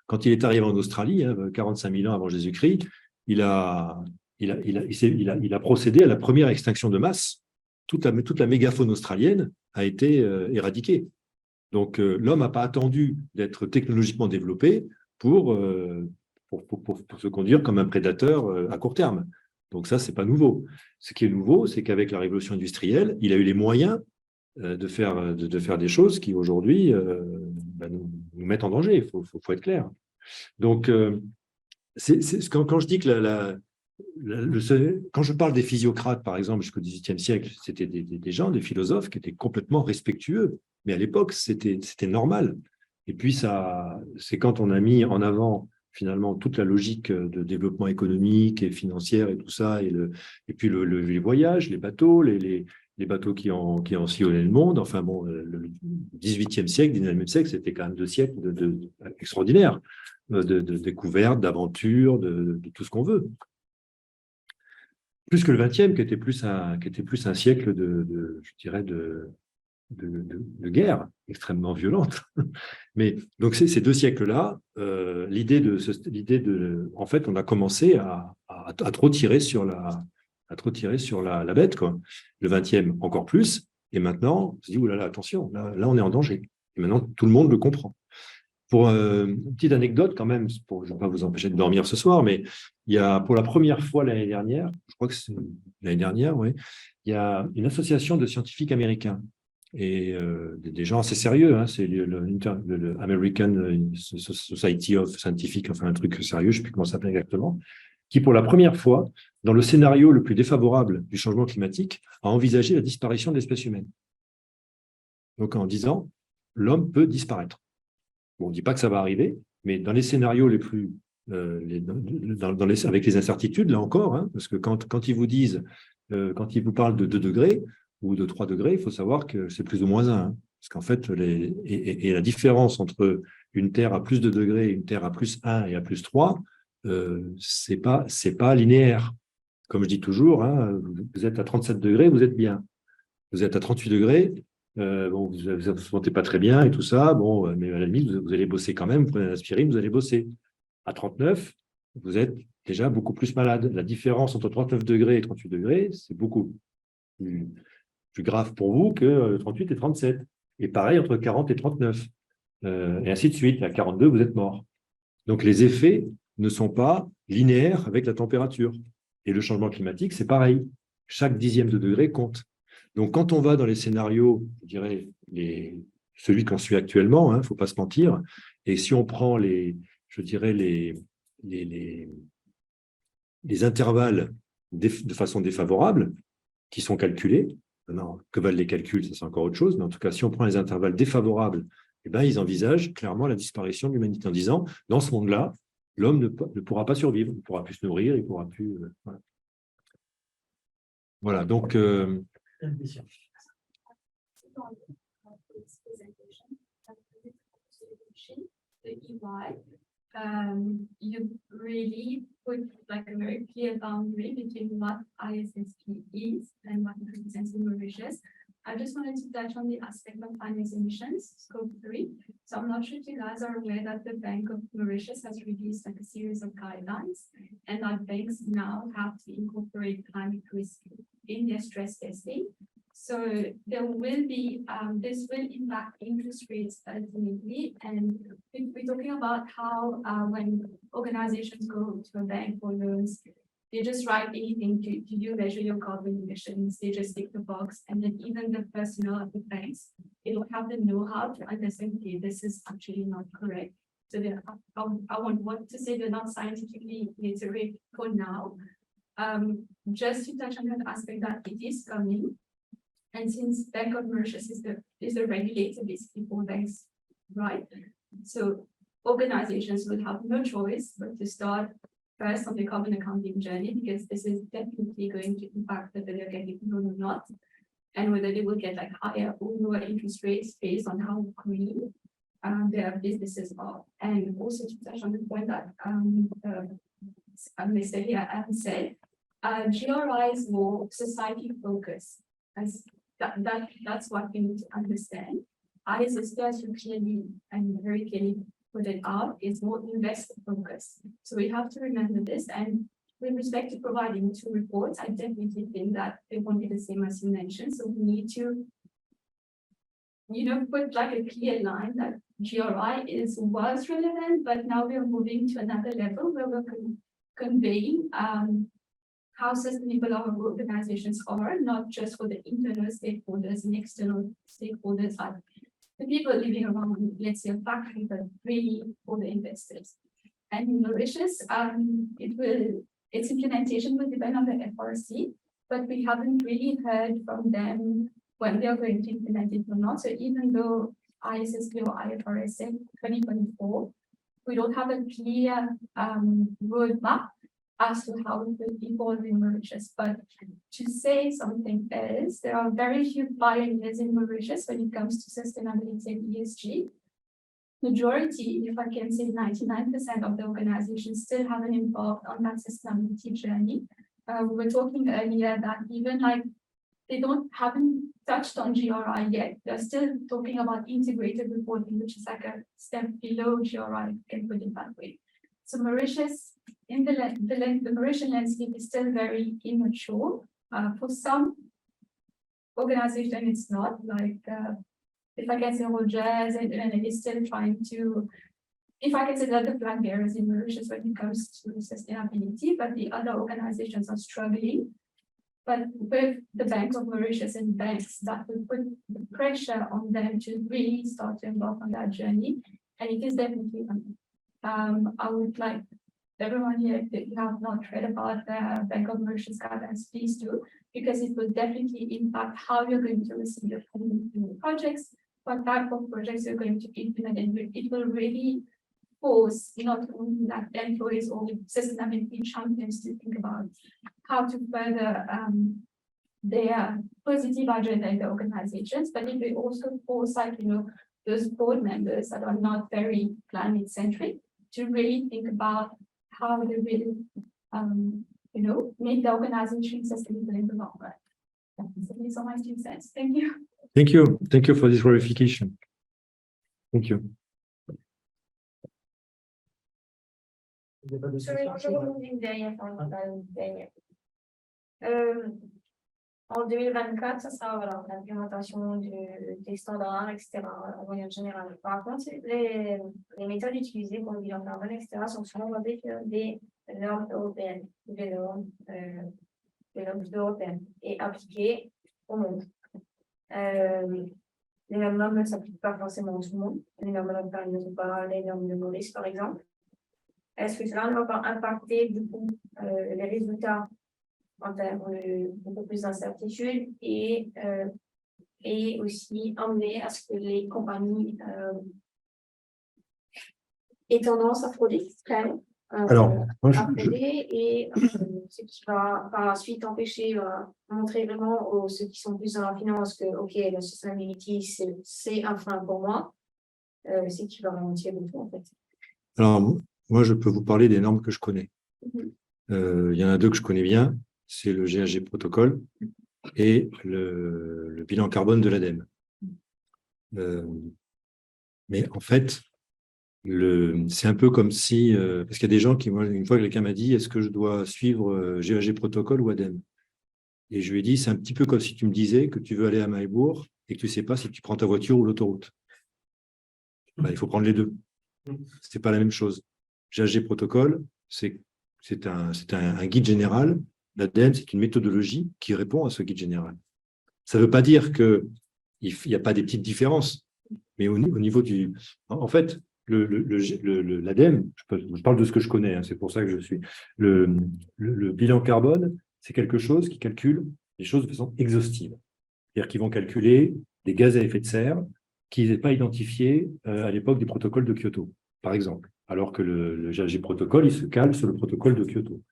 quand il est arrivé en Australie, 45 000 ans avant Jésus-Christ, il a procédé à la première extinction de masse. Toute la mégafaune australienne a été éradiquée. Donc, l'homme n'a pas attendu d'être technologiquement développé pour se conduire comme un prédateur à court terme. Donc ça, ce n'est pas nouveau. Ce qui est nouveau, c'est qu'avec la révolution industrielle, il a eu les moyens de faire des choses qui, aujourd'hui, nous mettent en danger. Il faut être clair. Donc, quand je dis que quand je parle des physiocrates, par exemple, jusqu'au XVIIIe siècle, c'était des gens, des philosophes qui étaient complètement respectueux. Mais à l'époque, c'était normal. Et puis, c'est quand on a mis en avant finalement toute la logique de développement économique et financière et tout ça, et puis les voyages, les bateaux, les bateaux qui ont sillonné le monde. Enfin bon, le XVIIIe siècle, XIXe siècle, c'était quand même 2 siècles extraordinaires, de découvertes, d'aventures, de tout ce qu'on veut. Plus que le XXe, qui était plus un siècle je dirais, de guerre extrêmement violente. Mais donc ces 2 siècles-là, l'idée en fait, on a commencé à trop tirer sur la bête, quoi. Le XXe encore plus, et maintenant on se dit oulala, attention, là on est en danger. Et maintenant tout le monde le comprend. Pour une petite anecdote quand même, je ne vais pas vous empêcher de dormir ce soir, mais il y a pour la première fois l'année dernière, je crois que c'est l'année dernière, oui, il y a une association de scientifiques américains et des gens assez sérieux, hein, c'est le American Society of Scientific, enfin un truc sérieux, je ne sais plus comment ça s'appelle exactement, qui pour la première fois, dans le scénario le plus défavorable du changement climatique, a envisagé la disparition de l'espèce humaine. Donc en disant, l'homme peut disparaître. Bon, on ne dit pas que ça va arriver, mais dans les scénarios les plus… avec les incertitudes, là encore, hein, parce que quand ils vous disent, quand ils vous parlent de 2 degrés ou de 3 degrés, il faut savoir que c'est plus ou moins 1. Hein, parce qu'en fait, et la différence entre une Terre à plus de degrés et une Terre à plus 1 et à plus 3, c'est pas linéaire. Comme je dis toujours, hein, vous êtes à 37 degrés, vous êtes bien. Vous êtes à 38 degrés, bon, vous ne vous sentez pas très bien et tout ça, bon, mais à la limite, vous allez bosser quand même, vous prenez l'aspirine, vous allez bosser. À 39, vous êtes déjà beaucoup plus malades. La différence entre 39 degrés et 38 degrés, c'est beaucoup plus grave pour vous que 38 et 37. Et pareil entre 40 et 39. Et ainsi de suite. À 42, vous êtes mort. Donc, les effets ne sont pas linéaires avec la température. Et le changement climatique, c'est pareil. Chaque dixième de degré compte. Donc, quand on va dans les scénarios, je dirais, celui qu'on suit actuellement, il ne faut pas se mentir, et si on prend les intervalles de façon défavorable, qui sont calculés, maintenant, que valent les calculs, ça c'est encore autre chose, mais en tout cas, si on prend les intervalles défavorables, eh ben, ils envisagent clairement la disparition de l'humanité en disant, dans ce monde-là, l'homme ne pourra pas survivre, il ne pourra plus se nourrir, il ne pourra plus... Voilà, donc... You really put like a very clear boundary between what ISSP is and what it represents in Mauritius. I just wanted to touch on the aspect of finance emissions, scope 3. So I'm not sure if you guys are aware that the Bank of Mauritius has released like a series of guidelines, and that banks now have to incorporate climate risk in their stress testing. So there will be, this will impact interest rates ultimately. And we're talking about how when organizations go to a bank for loans, they just write anything to you measure your carbon emissions. They just tick the box. And then even the personnel at the banks, they don't have the know-how to understand, okay, this is actually not correct. So I want to say they're not scientifically literate for now. Just to touch on that aspect that it is coming. And since Bank of Mauritius is the regulator basically for banks, right? So organizations will have no choice but to start first on the carbon accounting journey, because this is definitely going to impact whether they're getting loan or not, and whether they will get like higher or lower interest rates based on how green their businesses are. And also to touch on the point that Mr. here said, GRI is more society focused. As that's what we need to understand. ISSP, as you clearly and very clearly put it out, is more investor focused. So we have to remember this. And with respect to providing 2 reports, I definitely think that they won't be the same as you mentioned. So we need to, put like a clear line that GRI was relevant, but now we are moving to another level where we're conveying how sustainable our organizations are, not just for the internal stakeholders and external stakeholders, like the people living around, let's say, a factory, but really for the investors. And in Mauritius, its implementation will depend on the FRC, but we haven't really heard from them when they are going to implement it or not. So even though ISSP or IFRS said 2024, we don't have a clear roadmap as to how it will evolve in Mauritius. But to say something else, there are very few pioneers in Mauritius when it comes to sustainability and ESG. Majority, if I can say 99% of the organizations still haven't embarked on that sustainability journey. We were talking earlier that even like they haven't touched on GRI yet. They're still talking about integrated reporting, which is like a step below GRI, if you can put it that way. So Mauritius, in the Mauritian landscape is still very immature. For some organizations, it's not like, if I can say Rogers, and it is still trying to, if I can say that the flag bearers in Mauritius when it comes to sustainability, but the other organizations are struggling. But with the Bank of Mauritius and banks, that will put the pressure on them to really start to embark on that journey. And it is definitely, I would like everyone here, if you have not read about the Bank of Mauritius guidelines, please do, because it will definitely impact how you're going to receive your funding in the projects, what type of projects you're going to implement, and it will really force not only that employees or sustainability champions to think about how to further their positive agenda in the organizations, but it will also force, like, those board members that are not very climate centric to really think about how they will, make the organization sustainable in the long run. These are my 2 cents. Thank you. Thank you. Thank you for this clarification. Thank you. Il n'y a pas de Je question. remonte une dernière fois, une dernière. En 2024, ça sera voilà, l'implémentation des standards, etc., en manière générale. Par contre, les méthodes utilisées pour le bilan carbone, etc., sont souvent basées sur des normes européennes, des normes européennes, et appliquées au monde. Les mêmes normes ne s'appliquent pas forcément à tout le monde. Les normes locales ne sont pas les normes de Maurice, par exemple. Est-ce que cela ne va pas impacter du coup les résultats en termes de beaucoup plus d'incertitude et aussi emmener à ce que les compagnies aient tendance à frauder, quand même, Alors, moi, à frauder et ce qui va par la suite empêcher, montrer vraiment aux ceux qui sont plus dans la finance que, OK, la sustainability, c'est un frein pour moi, c'est qui va ralentir le tout, en fait. alors, moi, je peux vous parler des normes que je connais. Mhm. Il y en a deux que je connais bien, c'est le GHG protocole et le bilan carbone de l'ADEME. Mais en fait, c'est un peu comme si, parce qu'il y a des gens qui, moi, une fois quelqu'un m'a dit, est-ce que je dois suivre GHG protocole ou ADEME? Et je lui ai dit, c'est un petit peu comme si tu me disais que tu veux aller à Maillebourg et que tu ne sais pas si tu prends ta voiture ou l'autoroute. Ben, il faut prendre les deux. C'est pas la même chose. GHG protocole, c'est un guide général. L'ADEME, c'est une méthodologie qui répond à ce guide général. Ça ne veut pas dire qu'il n'y a pas des petites différences, mais au niveau du... En fait, l'ADEME, je parle de ce que je connais, hein, c'est pour ça que je suis... Le bilan carbone, c'est quelque chose qui calcule les choses de façon exhaustive. C'est-à-dire qu'ils vont calculer des gaz à effet de serre qu'ils n'aient pas identifiés à l'époque du protocole de Kyoto, par exemple, alors que le GHG protocole, il se cale sur le protocole de Kyoto.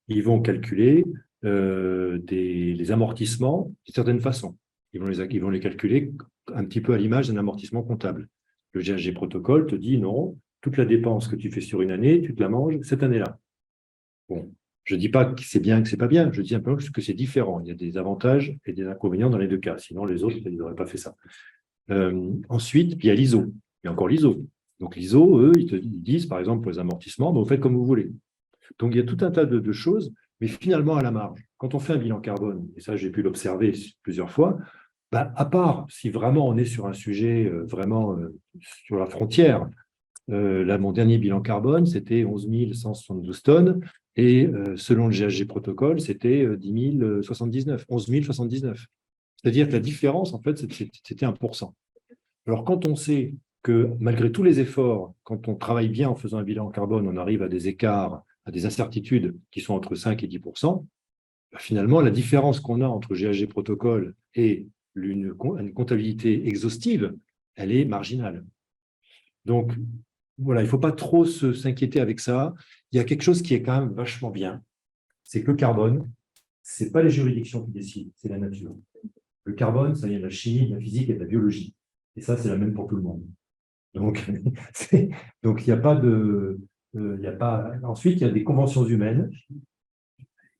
Ils vont calculer les amortissements d'une certaine façon. Ils vont les calculer un petit peu à l'image d'un amortissement comptable. Le GHG protocole te dit non, toute la dépense que tu fais sur une année, tu te la manges cette année-là. Bon, je ne dis pas que c'est bien, que ce n'est pas bien, je dis un peu que c'est différent. Il y a des avantages et des inconvénients dans les deux cas. Sinon, les autres, ils n'auraient pas fait ça. Ensuite, il y a l'ISO. Il y a encore l'ISO. Donc, l'ISO, eux, ils disent, par exemple, pour les amortissements, vous faites comme vous voulez. Donc, il y a tout un tas de choses, mais finalement, à la marge, quand on fait un bilan carbone, et ça, j'ai pu l'observer plusieurs fois, à part si vraiment on est sur un sujet vraiment sur la frontière, là, mon dernier bilan carbone, c'était 11 172 tonnes, et selon le GHG protocole, c'était 10 079, 11 079. C'est-à-dire que la différence, en fait, c'était 1%. Alors, quand on sait que malgré tous les efforts, quand on travaille bien en faisant un bilan carbone, on arrive à des écarts, à des incertitudes qui sont entre 5 et 10%, finalement, la différence qu'on a entre GHG protocole et une comptabilité exhaustive, elle est marginale. Donc, voilà, il ne faut pas trop s'inquiéter avec ça. Il y a quelque chose qui est quand même vachement bien, c'est que le carbone, ce n'est pas les juridictions qui décident, c'est la nature. Le carbone, ça vient de la chimie, de la physique et de la biologie. Et ça, c'est la même pour tout le monde. Donc, il n'y a pas de... Ensuite, il y a des conventions humaines.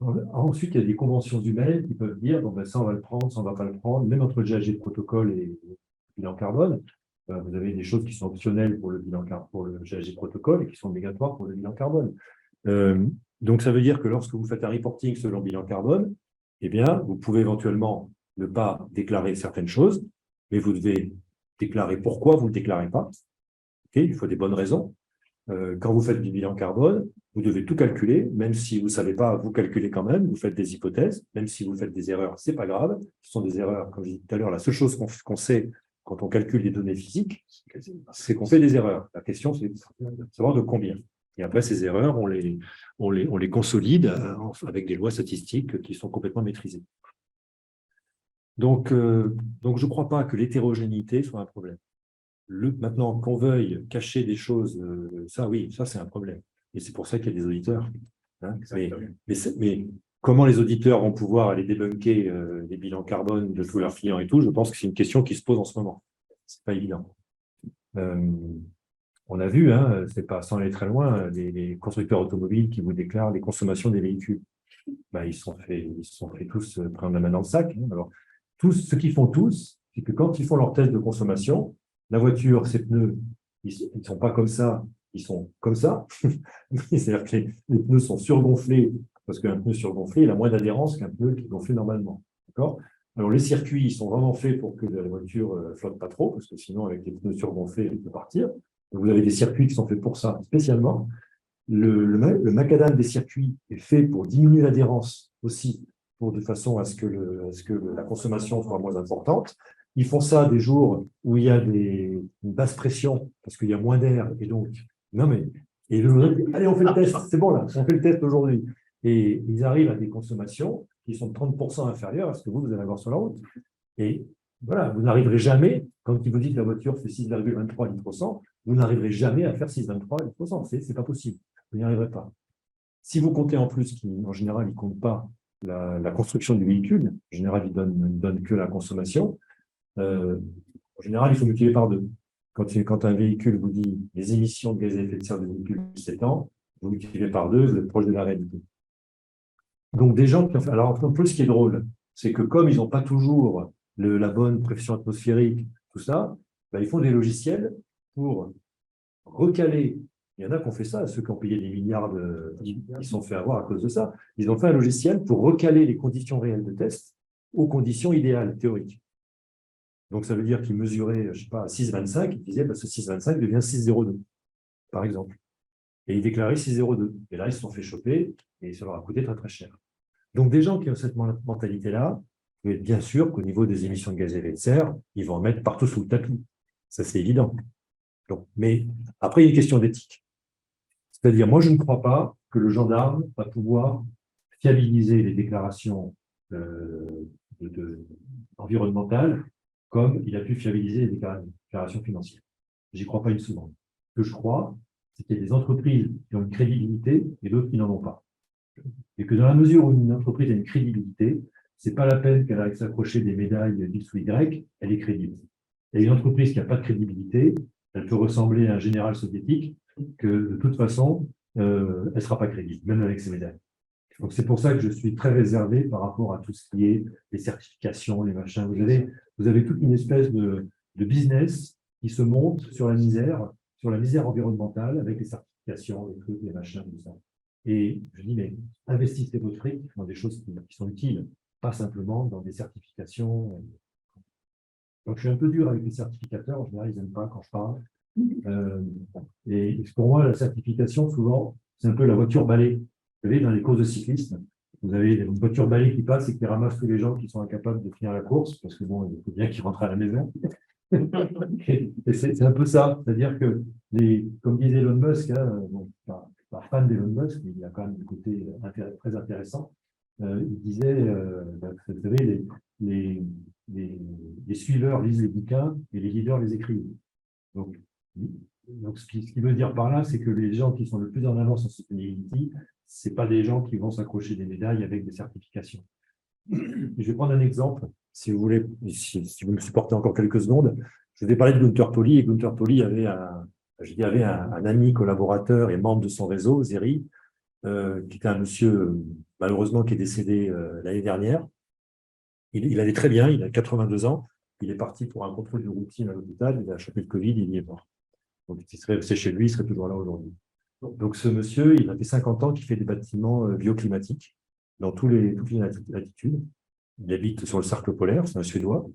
Ensuite, il y a des conventions humaines qui peuvent dire, bon, ben, ça, on va le prendre, ça, on ne va pas le prendre. Même entre le GHG protocole et le bilan carbone, vous avez des choses qui sont optionnelles pour le GHG protocole et qui sont obligatoires pour le bilan carbone. Donc, ça veut dire que lorsque vous faites un reporting selon le bilan carbone, eh bien, vous pouvez éventuellement ne pas déclarer certaines choses, mais vous devez déclarer pourquoi vous ne le déclarez pas. Okay, il faut des bonnes raisons. Quand vous faites du bilan carbone, vous devez tout calculer, même si vous ne savez pas, vous calculez quand même, vous faites des hypothèses, même si vous faites des erreurs, ce n'est pas grave. Ce sont des erreurs, comme je disais tout à l'heure, la seule chose qu'on sait quand on calcule les données physiques, c'est qu'on fait des erreurs. La question, c'est de savoir de combien. Et après, ces erreurs, on les consolide avec des lois statistiques qui sont complètement maîtrisées. Donc je ne crois pas que l'hétérogénéité soit un problème. Maintenant, qu'on veuille cacher des choses, ça, oui, ça, c'est un problème. Et c'est pour ça qu'il y a des auditeurs. Hein. Mais comment les auditeurs vont pouvoir aller débunker les bilans carbone de tous leurs clients et tout, je pense que c'est une question qui se pose en ce moment. Ce n'est pas évident. On a vu, hein, c'est pas sans aller très loin, les constructeurs automobiles qui vous déclarent les consommations des véhicules. Ils se sont fait tous prendre la main dans le sac. Hein. Alors, ce qu'ils font tous, c'est que quand ils font leur test de consommation, la voiture, ses pneus, ils ne sont pas comme ça, ils sont comme ça. C'est-à-dire que les pneus sont surgonflés, parce qu'un pneu surgonflé, il a moins d'adhérence qu'un pneu qui est gonflé normalement. D'accord? Alors, les circuits, ils sont vraiment faits pour que la voiture ne flotte pas trop, parce que sinon, avec les pneus surgonflés, elle peut partir. Donc, vous avez des circuits qui sont faits pour ça, spécialement. Le macadam des circuits est fait pour diminuer l'adhérence aussi, de façon à ce que la consommation soit moins importante. Ils font ça des jours où il y a une basse pression, parce qu'il y a moins d'air, et donc, allez, on fait le test, c'est bon là, on fait le test aujourd'hui. Et ils arrivent à des consommations qui sont 30% inférieures à ce que vous allez avoir sur la route. Et voilà, vous n'arriverez jamais, quand ils vous disent que la voiture fait 6,23 litres au 100, vous n'arriverez jamais à faire 6,23 litres au 100, c'est pas possible, vous n'y arriverez pas. Si vous comptez en plus, en général, ils ne comptent pas la construction du véhicule, en général, ils donnent que la consommation, en général, il faut multiplier par 2. Quand un véhicule vous dit les émissions de gaz à effet de serre du véhicule 7 ans, vous multipliez par 2, vous êtes proche de la réalité. Donc, des gens qui ont fait. Alors, un peu ce qui est drôle, c'est que comme ils n'ont pas toujours la bonne pression atmosphérique, tout ça, ben, ils font des logiciels pour recaler. Il y en a qui ont fait ça, ceux qui ont payé des milliards, ils se sont fait avoir à cause de ça. Ils ont fait un logiciel pour recaler les conditions réelles de test aux conditions idéales, théoriques. Donc, ça veut dire qu'ils mesuraient, je ne sais pas, 6,25, ils disaient, bah, ce 6,25 devient 6,02, par exemple. Et ils déclaraient 6,02. Et là, ils se sont fait choper et ça leur a coûté très, très cher. Donc, des gens qui ont cette mentalité-là, vous pouvez être bien sûr qu'au niveau des émissions de gaz à effet de serre, ils vont en mettre partout sous le tapis. Ça, c'est évident. Donc, mais après, il y a une question d'éthique. C'est-à-dire, moi, je ne crois pas que le gendarme va pouvoir fiabiliser les déclarations environnementales comme il a pu fiabiliser les déclarations financières. Je n'y crois pas une seconde. Ce que je crois, c'est qu'il y a des entreprises qui ont une crédibilité et d'autres qui n'en ont pas. Et que dans la mesure où une entreprise a une crédibilité, ce n'est pas la peine qu'elle aille s'accrocher des médailles X ou Y, elle est crédible. Et une entreprise qui n'a pas de crédibilité, elle peut ressembler à un général soviétique que de toute façon, elle ne sera pas crédible, même avec ses médailles. Donc c'est pour ça que je suis très réservé par rapport à tout ce qui est les certifications, les machins. Vous avez toute une espèce de business qui se monte sur la misère environnementale avec les certifications, les trucs, les machins, tout ça. Et je dis, mais investissez votre fric dans des choses qui sont utiles, pas simplement dans des certifications. Donc je suis un peu dur avec les certificateurs, en général, ils n'aiment pas quand je parle. Et pour moi, la certification, souvent, c'est un peu la voiture balai. Vous savez, dans les courses de cyclisme, vous avez une voiture balai qui passe et qui ramasse tous les gens qui sont incapables de finir la course, parce que bon, il faut bien qu'ils rentrent à la maison. Et c'est un peu ça, c'est-à-dire que, comme disait Elon Musk, hein, bon, pas fan d'Elon Musk, mais il a quand même un côté très intéressant, il disait, vous savez, les suiveurs lisent les bouquins et les leaders les écrivent. Donc ce qui veut dire par là, c'est que les gens qui sont le plus en avance en sustainability, ce n'est pas des gens qui vont s'accrocher des médailles avec des certifications. Je vais prendre un exemple, si vous voulez, si vous me supportez encore quelques secondes. Je vais parler de Gunther Pauli, et Gunther Pauli avait un ami collaborateur et membre de son réseau, Zeri, qui était un monsieur, malheureusement, qui est décédé l'année dernière. Il allait très bien, il a 82 ans, il est parti pour un contrôle de routine à l'hôpital, il a chopé le Covid, il y est mort. Donc, il serait resté chez lui, il serait toujours là aujourd'hui. Donc, ce monsieur, il a fait 50 ans qu'il fait des bâtiments bioclimatiques dans toutes les latitudes. Il habite sur le cercle polaire, c'est un Suédois.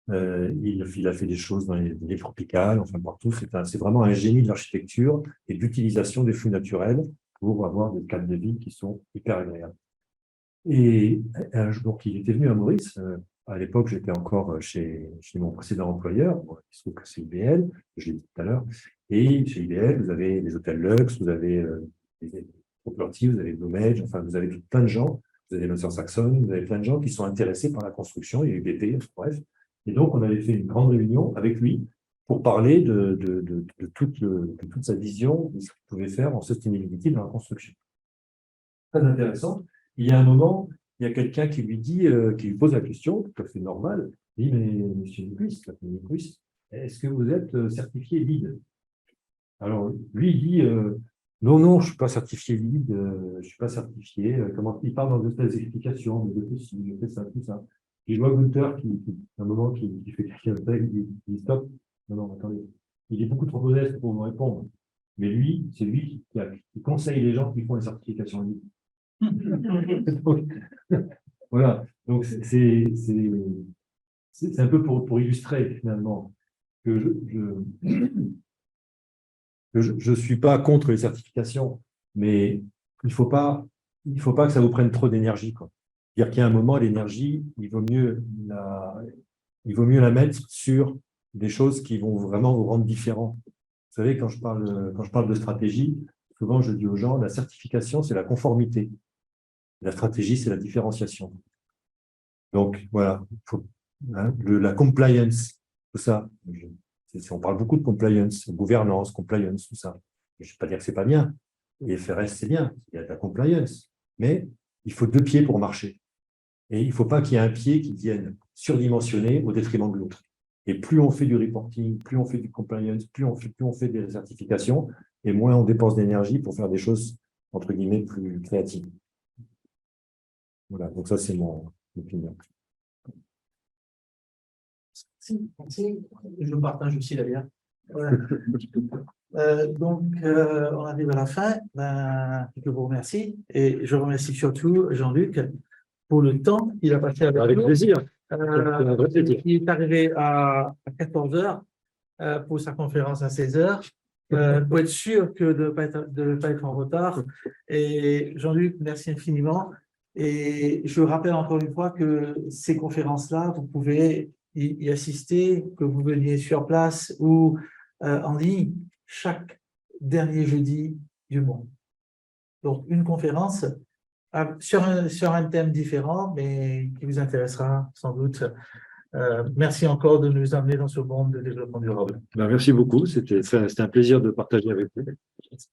Il a fait des choses dans les îles tropicales, enfin partout. C'est vraiment un génie de l'architecture et de l'utilisation des flux naturels pour avoir des cadres de vie qui sont hyper agréables. Et un jour, il était venu à Maurice. À l'époque, j'étais encore chez mon précédent employeur. Bon, il se trouve que c'est IBL, je l'ai dit tout à l'heure. Et chez IBL, vous avez les hôtels Luxe, vous avez les Property, vous avez Blumage, enfin, vous avez plein de gens. Vous avez Northern Saxon, vous avez plein de gens qui sont intéressés par la construction. Il y a eu BP, bref. Et donc, on avait fait une grande réunion avec lui pour parler de toute sa vision de ce qu'il pouvait faire en sustainability dans la construction. Très intéressant. Il y a un moment, il y a quelqu'un qui lui pose la question, tout à fait normal, il dit, mais monsieur Nyquist, est-ce que vous êtes certifié LEED? Alors, lui, il dit, non, je ne suis pas certifié LEED, je ne suis pas certifié. Comment il parle dans de telles explications, je fais ça, tout ça. Et je vois Gunther à un moment, qui fait quelque chose, il dit stop, non, attendez. Il est beaucoup trop modeste pour me répondre. mais lui, c'est lui qui conseille les gens qui font les certifications en ligne. Voilà, donc c'est un peu pour illustrer finalement que je suis pas contre les certifications, mais il faut pas que ça vous prenne trop d'énergie, quoi. C'est-à-dire qu'il y a un moment, l'énergie, il vaut mieux la mettre sur des choses qui vont vraiment vous rendre différents. Vous savez, quand je parle de stratégie, souvent je dis aux gens, la certification, c'est la conformité. La stratégie, c'est la différenciation. Donc, voilà, la compliance, tout ça. On parle beaucoup de compliance, gouvernance, compliance, tout ça. Je ne vais pas dire que ce n'est pas bien. Et FRS, c'est bien, il y a de la compliance. Mais il faut 2 pieds pour marcher. Et il ne faut pas qu'il y ait un pied qui vienne surdimensionné au détriment de l'autre. Et plus on fait du reporting, plus on fait du compliance, plus on fait des certifications, et moins on dépense d'énergie pour faire des choses, entre guillemets, plus créatives. Voilà, donc ça, c'est mon opinion. Merci. Je partage aussi d'ailleurs. Voilà. Donc, on arrive à la fin. Je vous remercie et je remercie surtout Jean-Luc pour le temps qu'il a passé avec nous. Plaisir. Il est arrivé à 14 heures pour sa conférence à 16 heures. Pour être sûr que de ne pas être en retard. Et Jean-Luc, merci infiniment. Et je rappelle encore une fois que ces conférences-là, vous pouvez y assister, que vous veniez sur place ou en ligne, chaque dernier jeudi du mois. Donc, une conférence sur un thème différent, mais qui vous intéressera sans doute. Merci encore de nous amener dans ce monde de développement durable. Merci beaucoup, c'était un plaisir de partager avec vous.